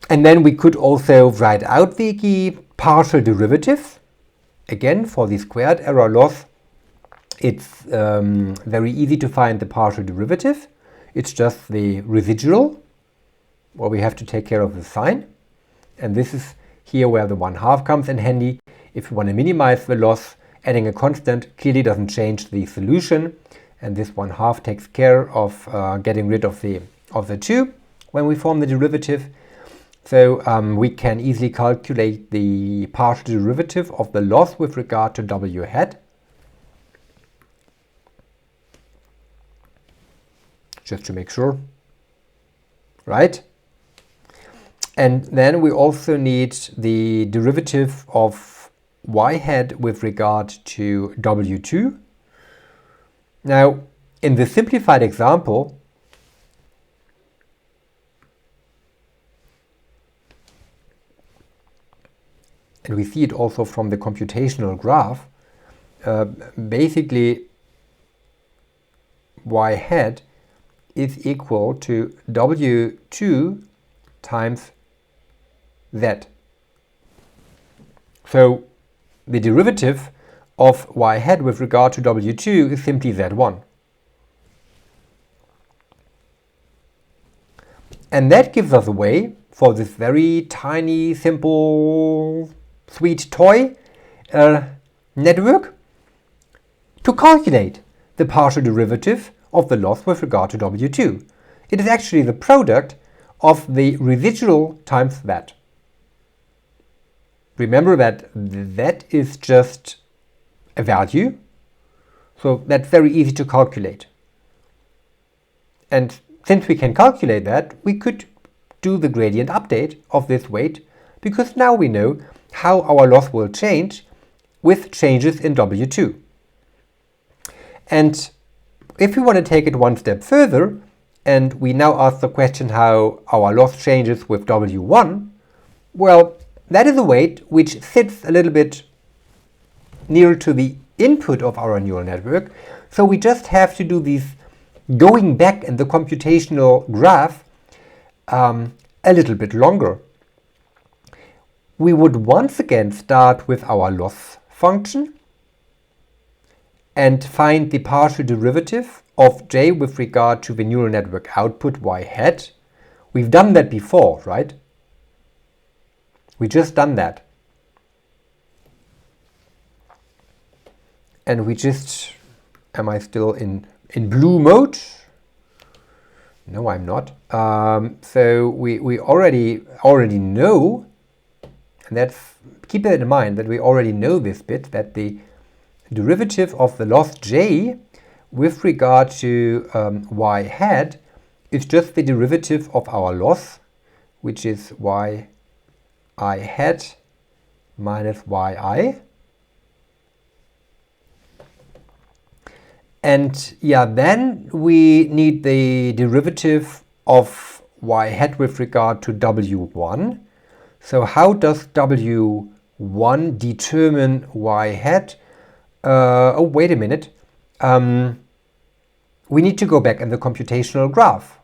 And then we could also write out the partial derivative. Again, for the squared error loss, it's very easy to find the partial derivative. It's just the residual, where we have to take care of the sign. And this is here where the 1/2 comes in handy. If you want to minimize the loss, adding a constant clearly doesn't change the solution. And this 1/2 takes care of getting rid of the 2 when we form the derivative. So we can easily calculate the partial derivative of the loss with regard to w hat. Just to make sure, right? And then we also need the derivative of y hat with regard to w2. Now, in the simplified example, and we see it also from the computational graph, basically y hat is equal to w2 times z. So the derivative of y hat with regard to w2 is simply z1. And that gives us a way for this very tiny, simple, sweet toy network to calculate the partial derivative of the loss with regard to w2. It is actually the product of the residual times that. Remember that that is just a value, so that's very easy to calculate. And since we can calculate that, we could do the gradient update of this weight, because now we know how our loss will change with changes in w2. And if we want to take it one step further, and we now ask the question how our loss changes with w1, well, that is a weight which sits a little bit nearer to the input of our neural network. So we just have to do these going back in the computational graph a little bit longer. We would once again start with our loss function and find the partial derivative of j with regard to the neural network output y hat. We've done that before, right? We just done that. And we just, am I still in blue mode? No, I'm not. So we already know, and that's, keep that in mind, that we already know this bit, that the derivative of the loss j with regard to y hat is just the derivative of our loss, which is y I hat minus yi. And yeah, then we need the derivative of y hat with regard to w1. So how does w1 determine y hat? Oh, wait a minute. We need to go back in the computational graph,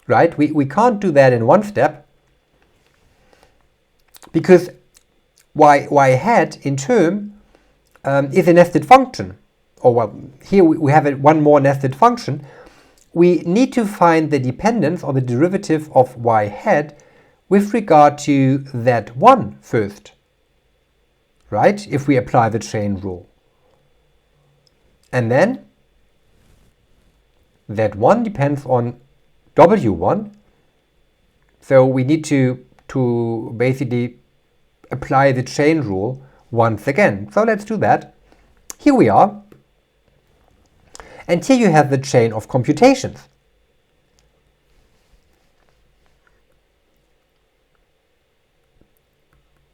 right? We can't do that in one step, because y hat in term is a nested function. or well, here we have one more nested function. We need to find the dependence or the derivative of y hat with regard to that one first, right? If we apply the chain rule. And then that one depends on w1. So we need to basically apply the chain rule once again. So let's do that. Here we are. And here you have the chain of computations.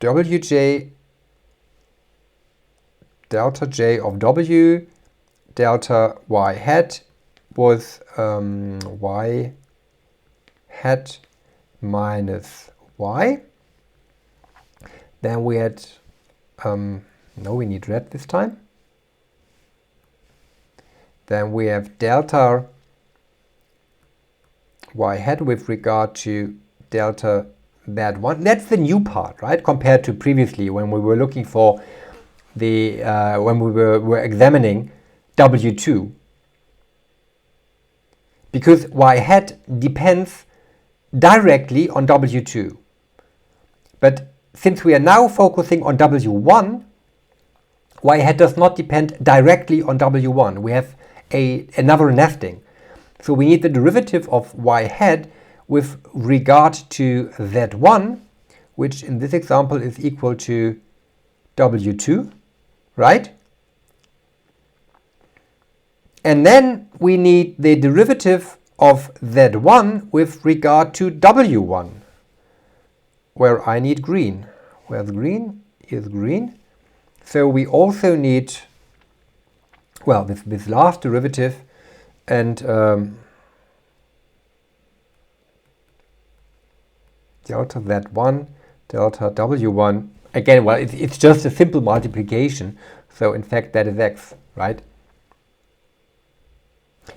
Wj delta j of w delta y hat was y hat minus y. Then we had, no, we need red this time. Then we have delta y hat with regard to delta that one. That's the new part, right? Compared to previously when we were looking for the, when we were examining W2. Because y hat depends directly on W2. But since we are now focusing on W1, y hat does not depend directly on W1. We have another nesting. So we need the derivative of y hat with regard to Z1, which in this example is equal to W2, right? And then we need the derivative of Z1 with regard to W1, where I need green. Where's green? Is green. So we also need, well, this last derivative and delta Z1, delta W1. Again, well, it's just a simple multiplication. So in fact, that is x, right?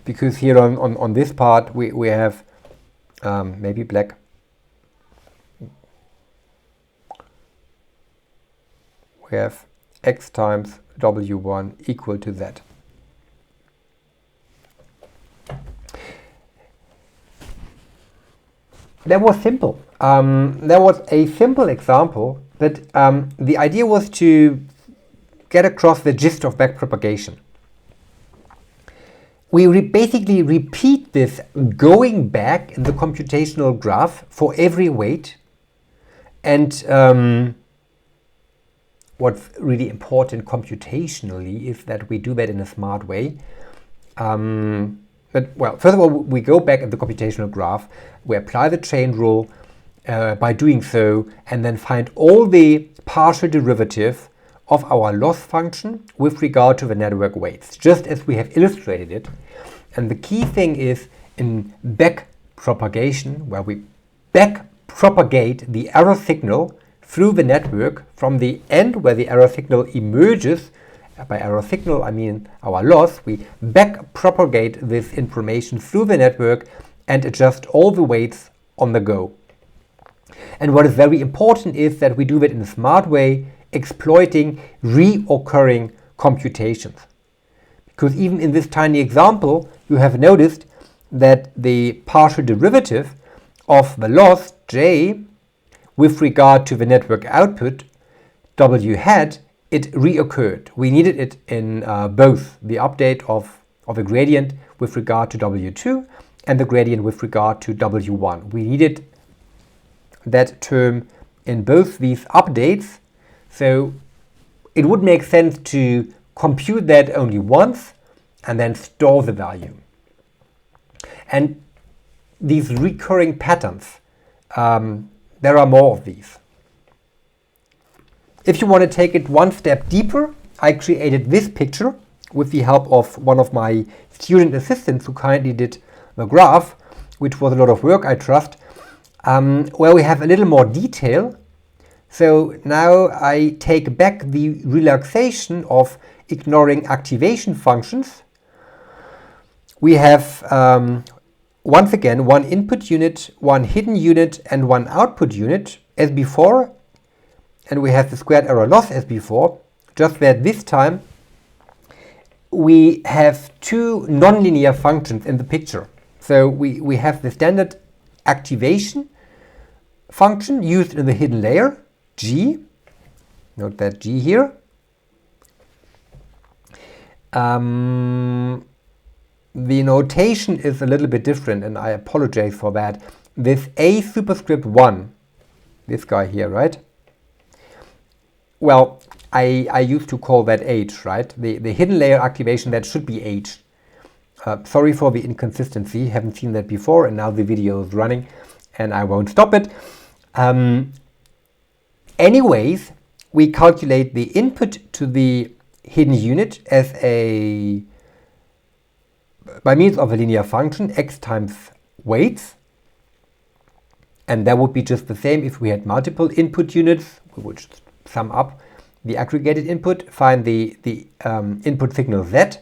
Because here on this part, we have maybe black. We have x times W1 equal to z. That was simple. That was a simple example, but the idea was to get across the gist of backpropagation. We basically repeat this going back in the computational graph for every weight. And what's really important computationally is that we do that in a smart way. But, well, first of all, we go back in the computational graph, we apply the chain rule by doing so, and then find all the partial derivative of our loss function with regard to the network weights, just as we have illustrated it. And the key thing is in backpropagation, where we backpropagate the error signal through the network from the end where the error signal emerges. By error signal, I mean our loss. We backpropagate this information through the network and adjust all the weights on the go. And what is very important is that we do that in a smart way, exploiting reoccurring computations. Because even in this tiny example, you have noticed that the partial derivative of the loss, J, with regard to the network output, W hat, it reoccurred. We needed it in both the update of a gradient with regard to W2 and the gradient with regard to W1. We needed that term in both these updates, so it would make sense to compute that only once and then store the value. And these recurring patterns, there are more of these. If you want to take it one step deeper, I created this picture with the help of one of my student assistants who kindly did the graph, which was a lot of work, I trust, where we have a little more detail. So now I take back the relaxation of ignoring activation functions. We have, once again, one input unit, one hidden unit, and one output unit as before. And we have the squared error loss as before, just that this time we have two nonlinear functions in the picture. So we have the standard activation function used in the hidden layer, G. Note that G here. The notation is a little bit different, and I apologize for that. This A superscript 1, this guy here, right? Well, I used to call that H, right? The hidden layer activation, that should be H. Sorry for the inconsistency, haven't seen that before, and now the video is running and I won't stop it. Anyways, we calculate the input to the hidden unit as by means of a linear function, x times weights. And that would be just the same if we had multiple input units. We would sum up the aggregated input, find the input signal z,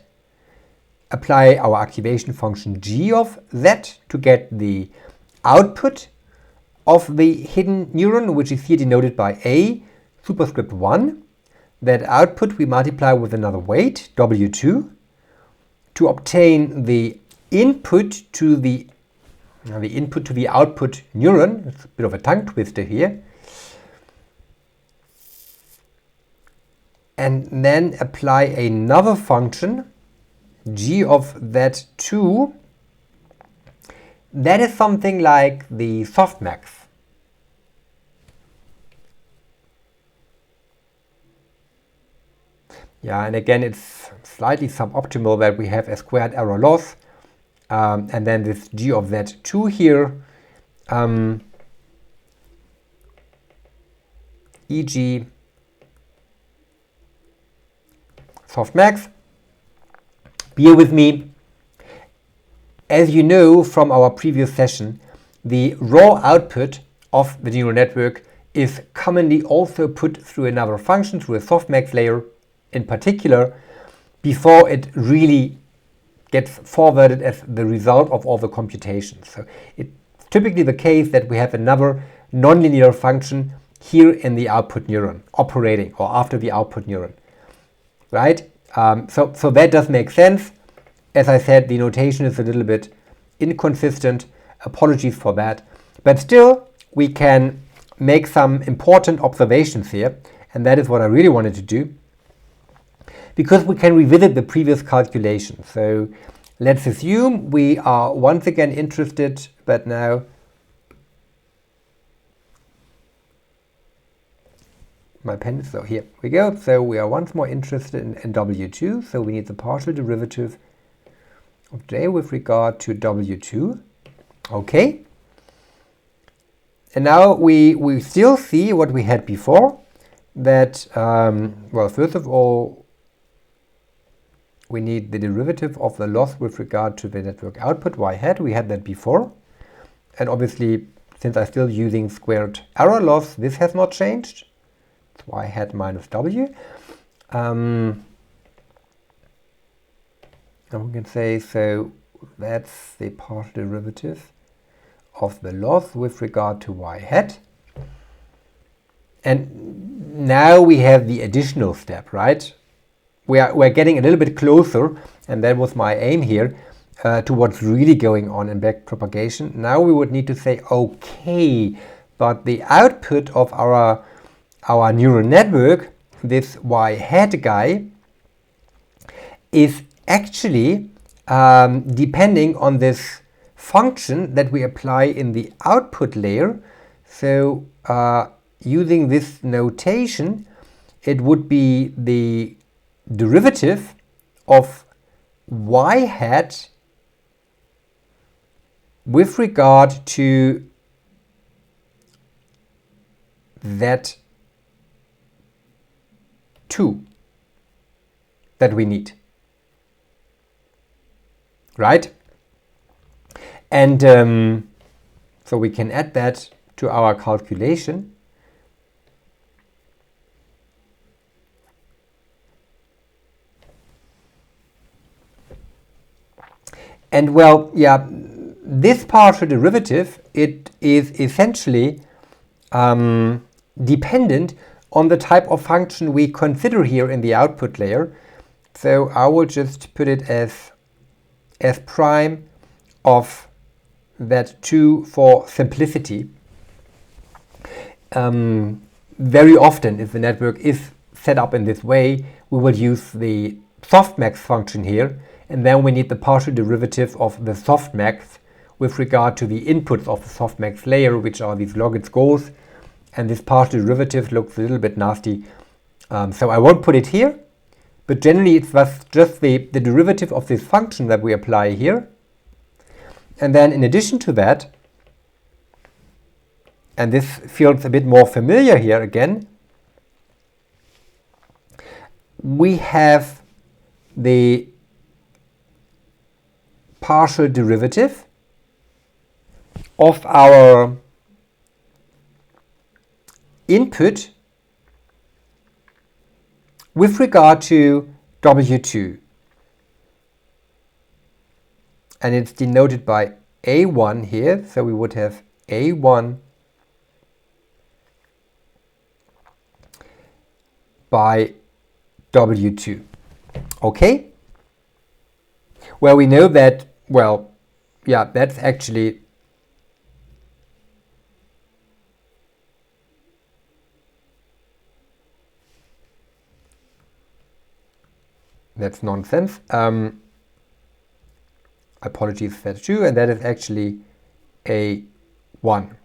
apply our activation function g of z to get the output of the hidden neuron, which is here denoted by a superscript 1. That output we multiply with another weight, w2, to obtain the input to the output neuron. It's a bit of a tongue twister here. And then apply another function, g of z2. That is something like the softmax. Yeah, and again, it's slightly suboptimal that we have a squared error loss. And then this g of z2 here, e.g. softmax. Bear with me. As you know from our previous session, the raw output of the neural network is commonly also put through another function, through a softmax layer in particular, before it really gets forwarded as the result of all the computations. So it's typically the case that we have another nonlinear function here in the output neuron operating, or after the output neuron, right? So that does make sense. As I said, the notation is a little bit inconsistent. Apologies for that. But still, we can make some important observations here, and that is what I really wanted to do, because we can revisit the previous calculation. So let's assume we are once again interested, but now my pen is, so here we go. So we are once more interested in W2. So we need the partial derivative of J with regard to W2. Okay. And now we still see what we had before, that, well, first of all, we need the derivative of the loss with regard to the network output, y hat. We had that before. And obviously, since I'm still using squared error loss, this has not changed. It's y hat minus w. And we can say, so that's the partial derivative of the loss with regard to y hat. And now we have the additional step, right? We're getting a little bit closer, and that was my aim here, to what's really going on in backpropagation. Now we would need to say, okay, but the output of our neural network, this y hat guy, is actually depending on this function that we apply in the output layer. So using this notation, it would be the derivative of y hat with regard to that 2 that we need, right? And so we can add that to our calculation. And well, yeah, this partial derivative, it is essentially dependent on the type of function we consider here in the output layer. So I will just put it as prime of that 2 for simplicity. Very often, if the network is set up in this way, we will use the softmax function here, and then we need the partial derivative of the softmax with regard to the inputs of the softmax layer, which are these logits goals, and this partial derivative looks a little bit nasty, so I won't put it here, but generally it's just the derivative of this function that we apply here. And then in addition to that, and this feels a bit more familiar here again, we have the partial derivative of our input with regard to W2. And it's denoted by A1 here, so we would have A1 by W2. Okay? Well, we know that, well, yeah, that's actually that's nonsense. Apologies for that too, and that is actually A1.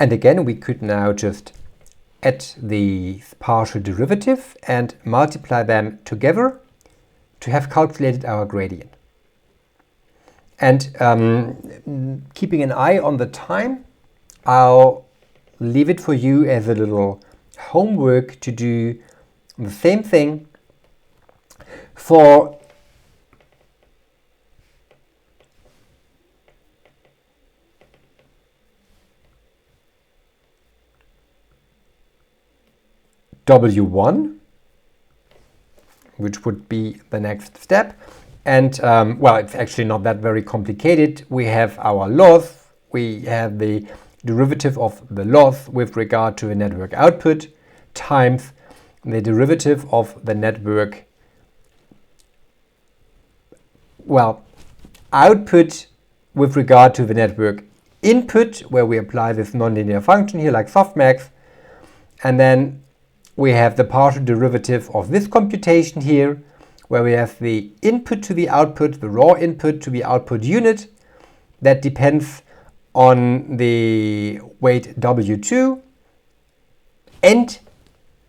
And again, we could now just add the partial derivative and multiply them together to have calculated our gradient. And keeping an eye on the time, I'll leave it for you as a little homework to do the same thing for W1, which would be the next step. And well, it's actually not that very complicated. We have our loss, we have the derivative of the loss with regard to a network output times the derivative of the network, well, output with regard to the network input, where we apply this nonlinear function here like softmax, and then we have the partial derivative of this computation here, where we have the input to the output, the raw input to the output unit, that depends on the weight W2, and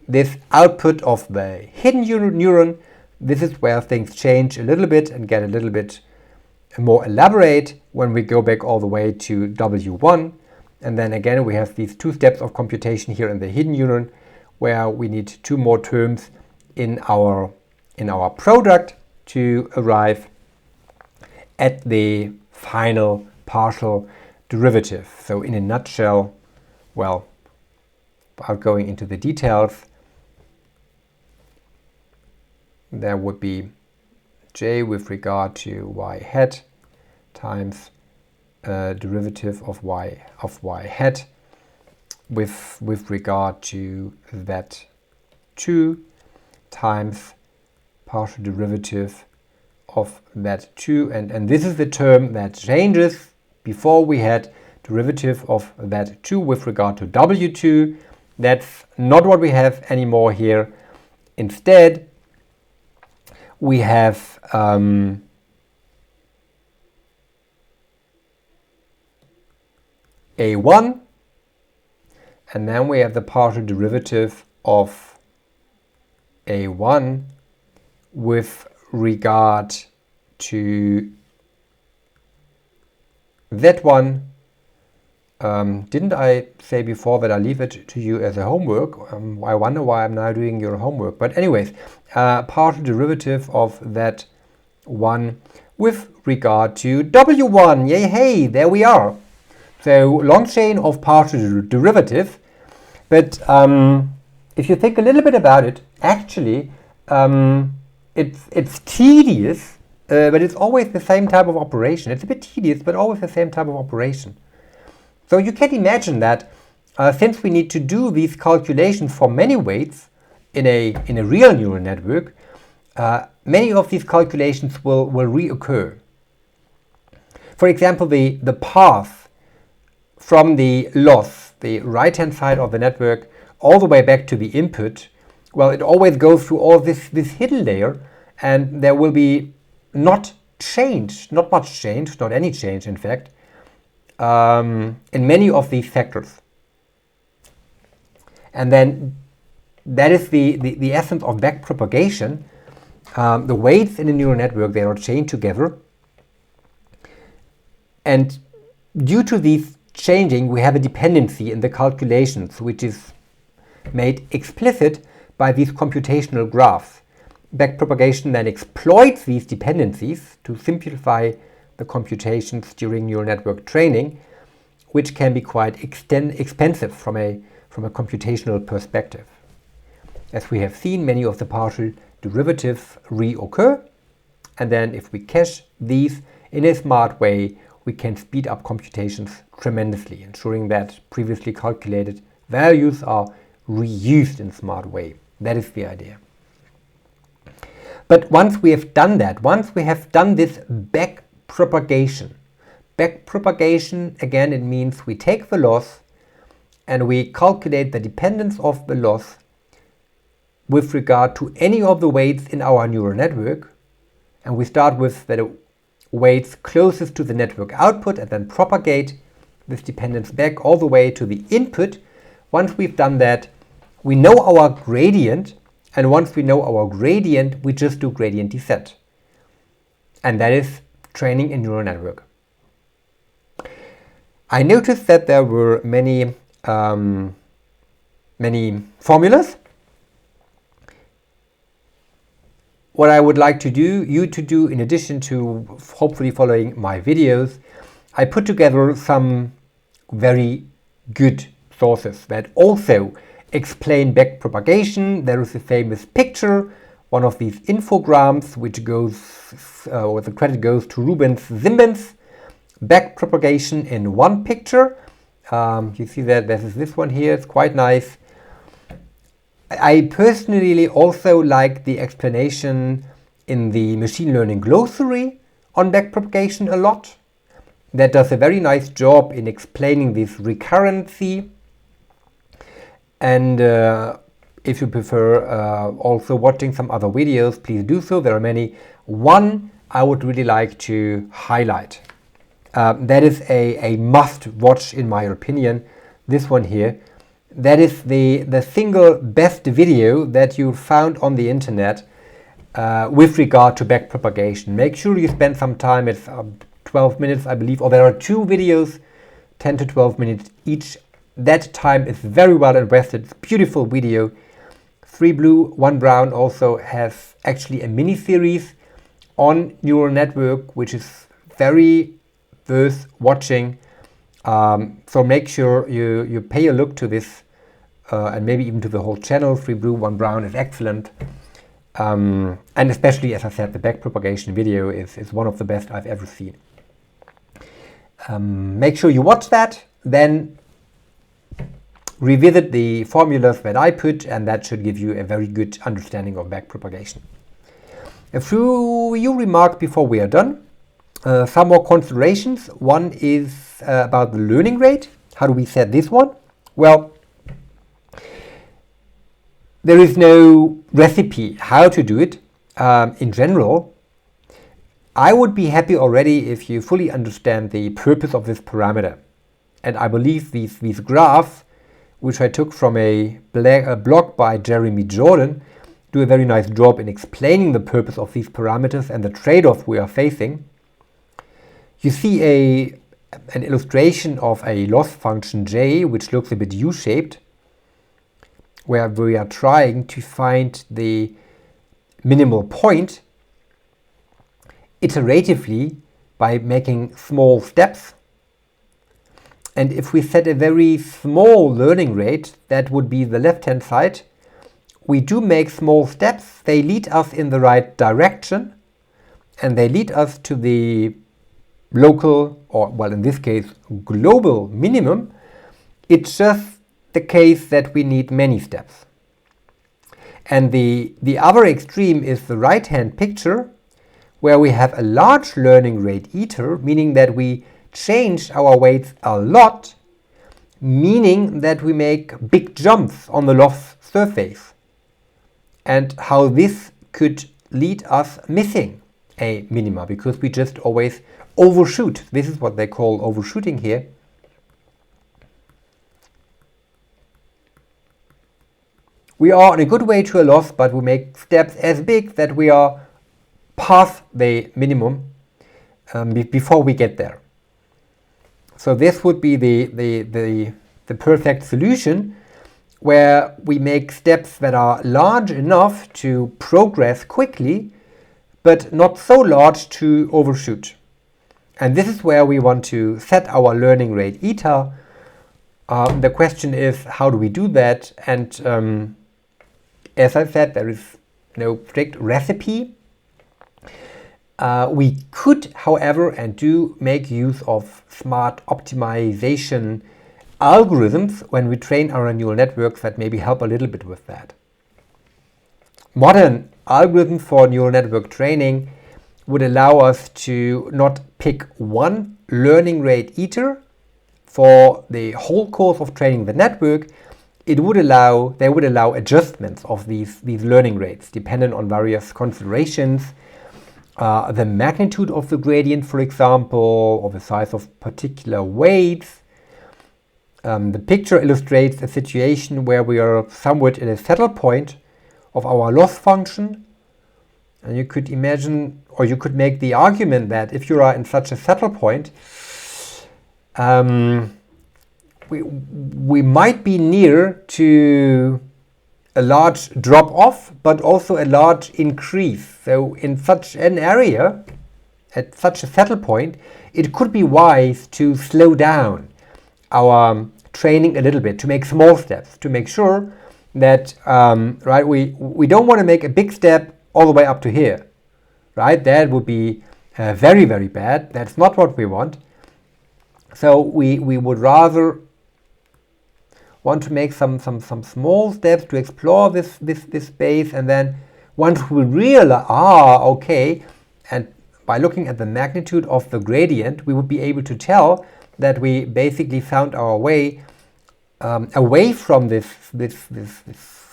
this output of the hidden neuron. This is where things change a little bit and get a little bit more elaborate when we go back all the way to W1. And then again, we have these two steps of computation here in the hidden neuron, where we need two more terms in our product to arrive at the final partial derivative. So in a nutshell, well, without going into the details, there would be j with regard to y hat times derivative of y hat with regard to that 2 times partial derivative of that 2, and this is the term that changes. Before we had derivative of that 2 with regard to W2. That's not what we have anymore here. Instead, we have A1, and then we have the partial derivative of A1 with regard to that one. Didn't I say before that I leave it to you as a homework? I wonder why I'm now doing your homework. But anyways, partial derivative of that one with regard to W1. Yay, hey, there we are. So long chain of partial derivative. But if you think a little bit about it, actually, it's tedious, but it's always the same type of operation. It's a bit tedious, but always the same type of operation. So you can imagine that since we need to do these calculations for many weights in a real neural network, many of these calculations will reoccur. For example, the path from the loss, the right-hand side of the network, all the way back to the input, well, it always goes through all this hidden layer, and there will be not much change, not any change, in fact, in many of these factors. And then that is the essence of backpropagation. The weights in a neural network, they are chained together. And due to these changing, we have a dependency in the calculations, which is made explicit by these computational graphs. Backpropagation then exploits these dependencies to simplify the computations during neural network training, which can be quite expensive from a computational perspective. As we have seen, many of the partial derivatives reoccur, and then if we cache these in a smart way, we can speed up computations tremendously, ensuring that previously calculated values are reused in a smart way. That is the idea. But once we have done that, once we have done this backpropagation, again, it means we take the loss and we calculate the dependence of the loss with regard to any of the weights in our neural network, and we start with the weights closest to the network output and then propagate this dependence back all the way to the input. Once we've done that, we know our gradient, and once we know our gradient, we just do gradient descent. And that is training a neural network. I noticed that there were many formulas. What I would like you to do, in addition to hopefully following my videos, I put together some very good sources that also explain backpropagation. There is a famous picture, one of these infograms, which goes, or the credit goes to Rubens Simmons, backpropagation in one picture. You see that this one here, it's quite nice. I personally also like the explanation in the machine learning glossary on backpropagation a lot. That does a very nice job in explaining this recurrency. And if you prefer also watching some other videos, please do so. There are many. One I would really like to highlight. That is a must watch in my opinion. This one here. That is the single best video that you found on the internet with regard to backpropagation. Make sure you spend some time. It's 12 minutes, I believe, or there are two videos, 10 to 12 minutes each. That time is very well invested. It's a beautiful video. 3 Blue, 1 Brown also has actually a mini-series on neural network, which is very worth watching. So make sure you pay a look to this and maybe even to the whole channel. 3 Blue, 1 Brown is excellent. And especially, as I said, the backpropagation video is one of the best I've ever seen. Make sure you watch that, then revisit the formulas that I put, and that should give you a very good understanding of backpropagation. A few remarks before we are done. Some more considerations. One is about the learning rate. How do we set this one? Well, there is no recipe how to do it. In general, I would be happy already if you fully understand the purpose of this parameter. And I believe these graphs, which I took from a blog by Jeremy Jordan, do a very nice job in explaining the purpose of these parameters and the trade-off we are facing. You see an illustration of a loss function j, which looks a bit U-shaped, where we are trying to find the minimal point iteratively by making small steps. And if we set a very small learning rate, that would be the left-hand side, we do make small steps. They lead us in the right direction. and they lead us to the local, or well, in this case, global minimum. It's just the case that we need many steps. And the other extreme is the right-hand picture, where we have a large learning rate iter, meaning that we change our weights a lot, meaning that we make big jumps on the loss surface, and how this could lead us missing a minima, because we just always overshoot. This is what they call overshooting here. We are on a good way to a loss, but we make steps as big that we are past the minimum before we get there. So this would be the perfect solution, where we make steps that are large enough to progress quickly, but not so large to overshoot. And this is where we want to set our learning rate eta. The question is, how do we do that? And as I said, there is no strict recipe. We could, however, and do make use of smart optimization algorithms when we train our neural networks that maybe help a little bit with that. Modern algorithms for neural network training would allow us to not pick one learning rate iter for the whole course of training the network. They would allow adjustments of these learning rates dependent on various considerations. The magnitude of the gradient, for example, or the size of particular weights. The picture illustrates a situation where we are somewhat at a settle point of our loss function. And you could imagine, or you could make the argument that if you are in such a settle point, we might be near to a large drop off, but also a large increase. So in such an area, at such a settle point, it could be wise to slow down our training a little bit, to make small steps, to make sure that we don't want to make a big step all the way up to here, right? That would be very, very bad. That's not what we want. So we would rather want to make some small steps to explore this space, and then once we realize, okay, and by looking at the magnitude of the gradient, we would be able to tell that we basically found our way away from this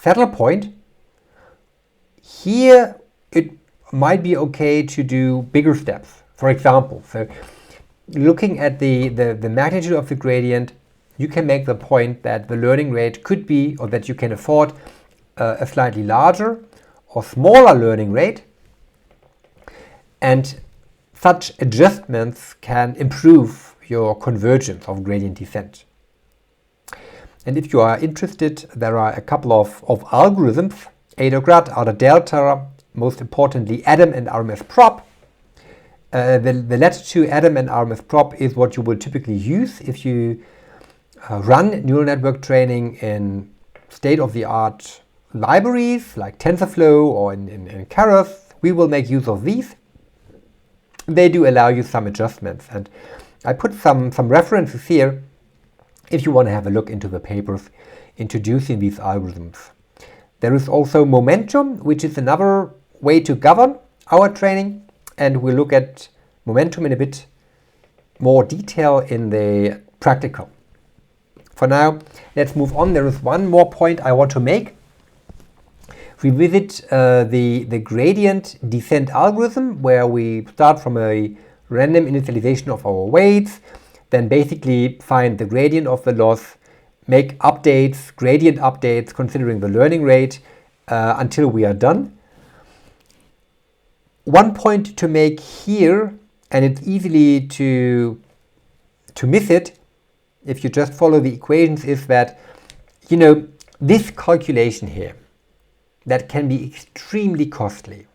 settle point. Here it might be okay to do bigger steps, for example. So looking at the magnitude of the gradient, you can make the point that the learning rate could be, or that you can afford a slightly larger or smaller learning rate, and such adjustments can improve your convergence of gradient descent. And if you are interested, there are a couple of algorithms, ADOGRAD, ADA-delta, most importantly ADAM and RMS-prop. The latter two, ADAM and RMS-prop, is what you will typically use if you run neural network training in state-of-the-art libraries like TensorFlow or in Keras. We will make use of these. They do allow you some adjustments, and I put some references here if you want to have a look into the papers introducing these algorithms. There is also momentum, which is another way to govern our training, and we'll look at momentum in a bit more detail in the practical. For now, let's move on. There is one more point I want to make. Revisit the gradient descent algorithm, where we start from a random initialization of our weights, then basically find the gradient of the loss, make updates, gradient updates, considering the learning rate until we are done. One point to make here, and it's easily to miss it if you just follow the equations, is that, this calculation here, that can be extremely costly.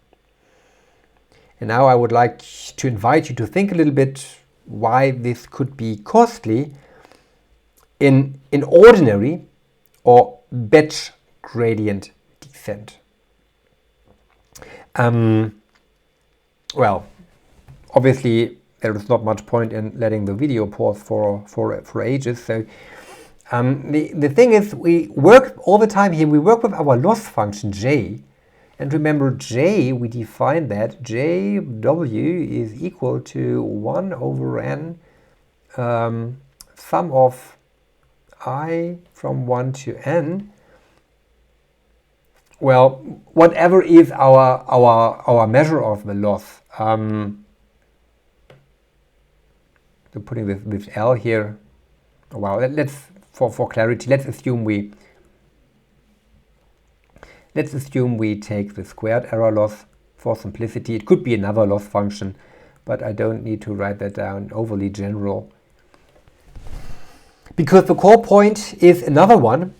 And now I would like to invite you to think a little bit why this could be costly in ordinary or batch gradient descent. Well, obviously there is not much point in letting the video pause for ages. So the thing is, we work all the time here, we work with our loss function j. And remember, j, we define that jw is equal to 1 over n sum of I from 1 to n. Well, whatever is our measure of the loss. So putting this with L here. Well, let's for clarity, let's assume we take the squared error loss for simplicity. It could be another loss function, but I don't need to write that down overly general. Because the core point is another one.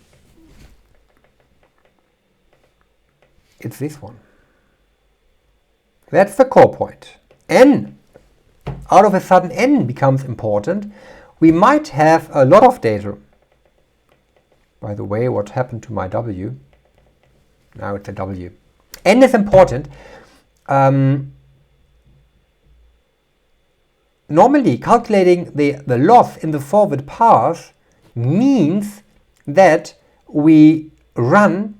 It's this one. That's the core point. N. Out of a sudden, n becomes important. We might have a lot of data. By the way, what happened to my W? Now it's a W. N is important. Normally, calculating the loss in the forward path means that we run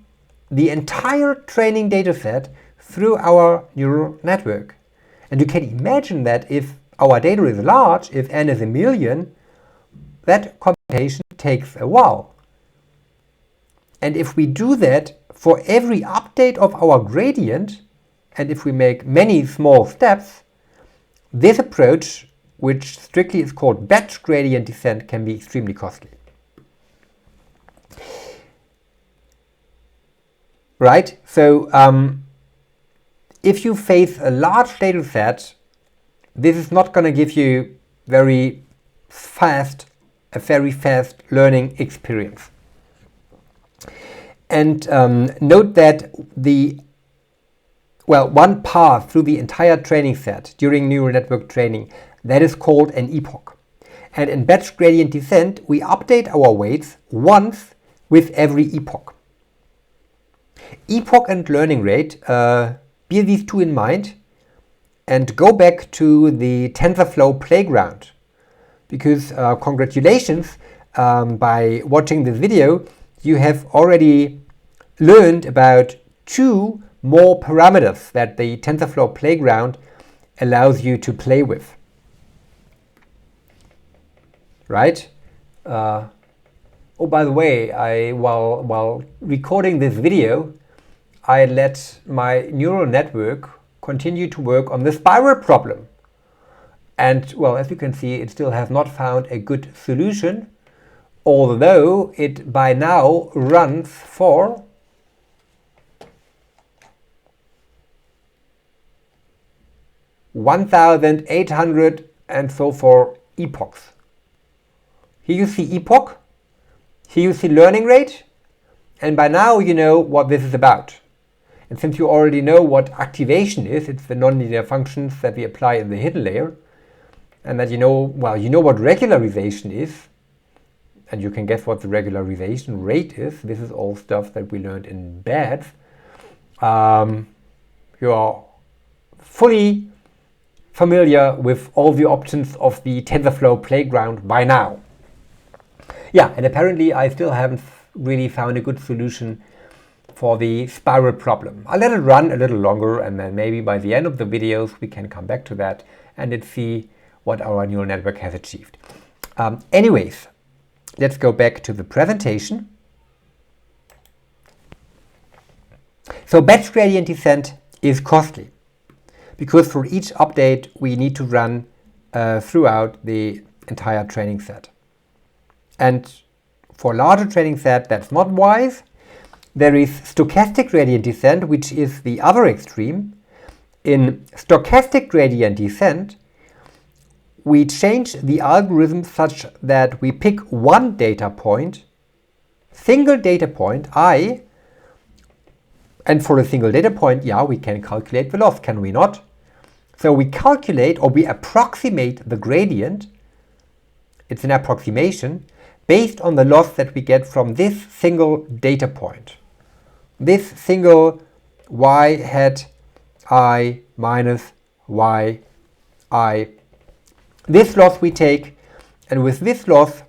the entire training data set through our neural network. And you can imagine that if our data is large, if n is 1,000,000, that computation takes a while. And if we do that for every update of our gradient, and if we make many small steps, this approach, which strictly is called batch gradient descent, can be extremely costly. Right? So if you face a large data set, this is not going to give you a very fast learning experience. And note that one path through the entire training set during neural network training, that is called an epoch. And in batch gradient descent, we update our weights once with every epoch. Epoch and learning rate, bear these two in mind and go back to the TensorFlow playground. Because congratulations, by watching this video, you have already learned about 2 more parameters that the TensorFlow playground allows you to play with. Right? Oh, by the way, while recording this video, I let my neural network continue to work on the spiral problem. And, well, as you can see, it still has not found a good solution, although it by now runs for 1,800 and so forth epochs. Here you see epoch, here you see learning rate, and by now you know what this is about. And since you already know what activation is, it's the nonlinear functions that we apply in the hidden layer, and that you know what regularization is, and you can guess what the regularization rate is. This is all stuff that we learned in BADS. You are fully familiar with all the options of the TensorFlow playground by now. Yeah, and apparently I still haven't really found a good solution for the spiral problem. I'll let it run a little longer, and then maybe by the end of the videos we can come back to that and let's see what our neural network has achieved. Anyways, let's go back to the presentation. So batch gradient descent is costly because for each update we need to run throughout the entire training set. And for larger training set, that's not wise. There is stochastic gradient descent, which is the other extreme. In stochastic gradient descent, we change the algorithm such that we pick one data point, single data point, I, and for a single data point, yeah, we can calculate the loss, can we not? So we calculate or we approximate the gradient, it's an approximation, based on the loss that we get from this single data point. This single y hat I minus y this loss we take, and with this loss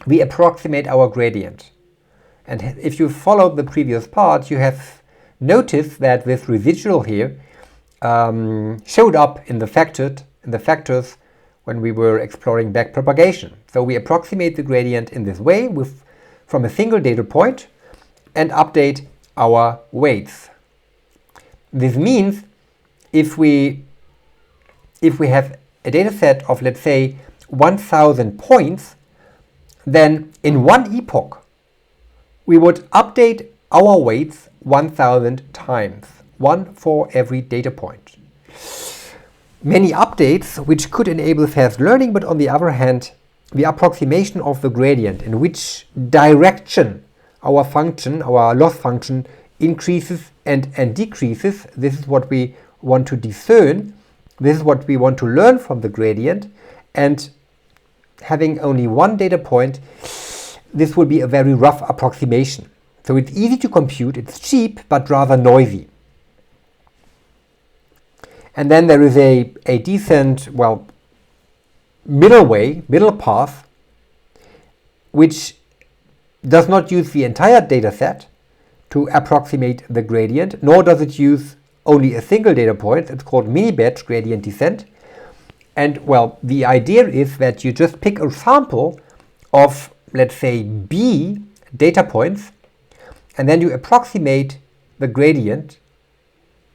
we approximate our gradient. And if you followed the previous part, you have noticed that this residual here showed up in the factors when we were exploring backpropagation. So we approximate the gradient in this way from a single data point and update our weights. This means if we have a data set of, let's say, 1000 points, then in one epoch we would update our weights 1000 times, one for every data point. Many updates which could enable fast learning, but on the other hand, the approximation of the gradient, in which direction our function, our loss function, increases and decreases. This is what we want to discern. This is what we want to learn from the gradient. And having only one data point, this will be a very rough approximation. So it's easy to compute, it's cheap, but rather noisy. And then there is a decent, well, middle path, which does not use the entire data set to approximate the gradient, nor does it use only a single data point. It's called mini-batch gradient descent. And well, the idea is that you just pick a sample of, let's say, B data points, and then you approximate the gradient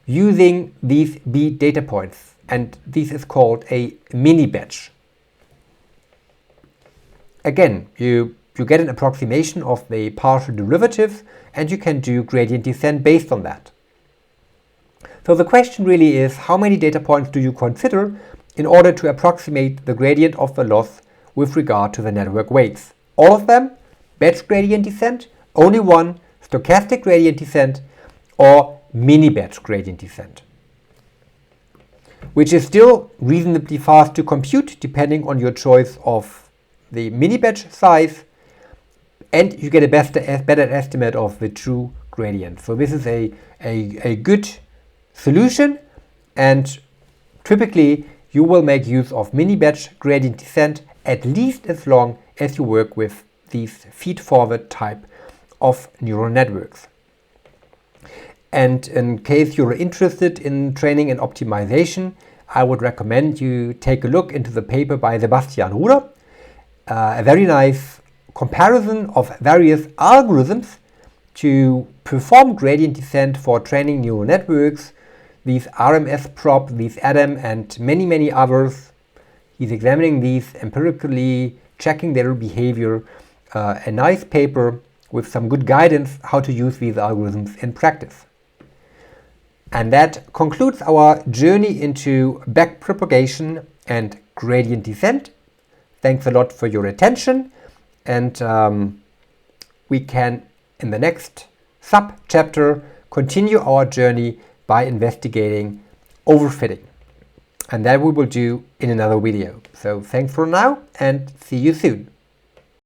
using these B data points. And this is called a mini-batch. Again, you get an approximation of the partial derivatives, and you can do gradient descent based on that. So the question really is, how many data points do you consider in order to approximate the gradient of the loss with regard to the network weights? All of them, batch gradient descent, only one, stochastic gradient descent, or mini-batch gradient descent, which is still reasonably fast to compute depending on your choice of the mini-batch size, and you get a better estimate of the true gradient. So this is a good solution, and typically you will make use of mini-batch gradient descent at least as long as you work with these feed-forward type of neural networks. And in case you're interested in training and optimization, I would recommend you take a look into the paper by Sebastian Ruder, a very nice comparison of various algorithms to perform gradient descent for training neural networks, these RMS prop, these ADAM, and many others. He's examining these empirically, checking their behavior, a nice paper with some good guidance how to use these algorithms in practice. And that concludes our journey into backpropagation and gradient descent. Thanks a lot for your attention, and we can, in the next sub-chapter, continue our journey by investigating overfitting. And that we will do in another video. So thanks for now, and see you soon.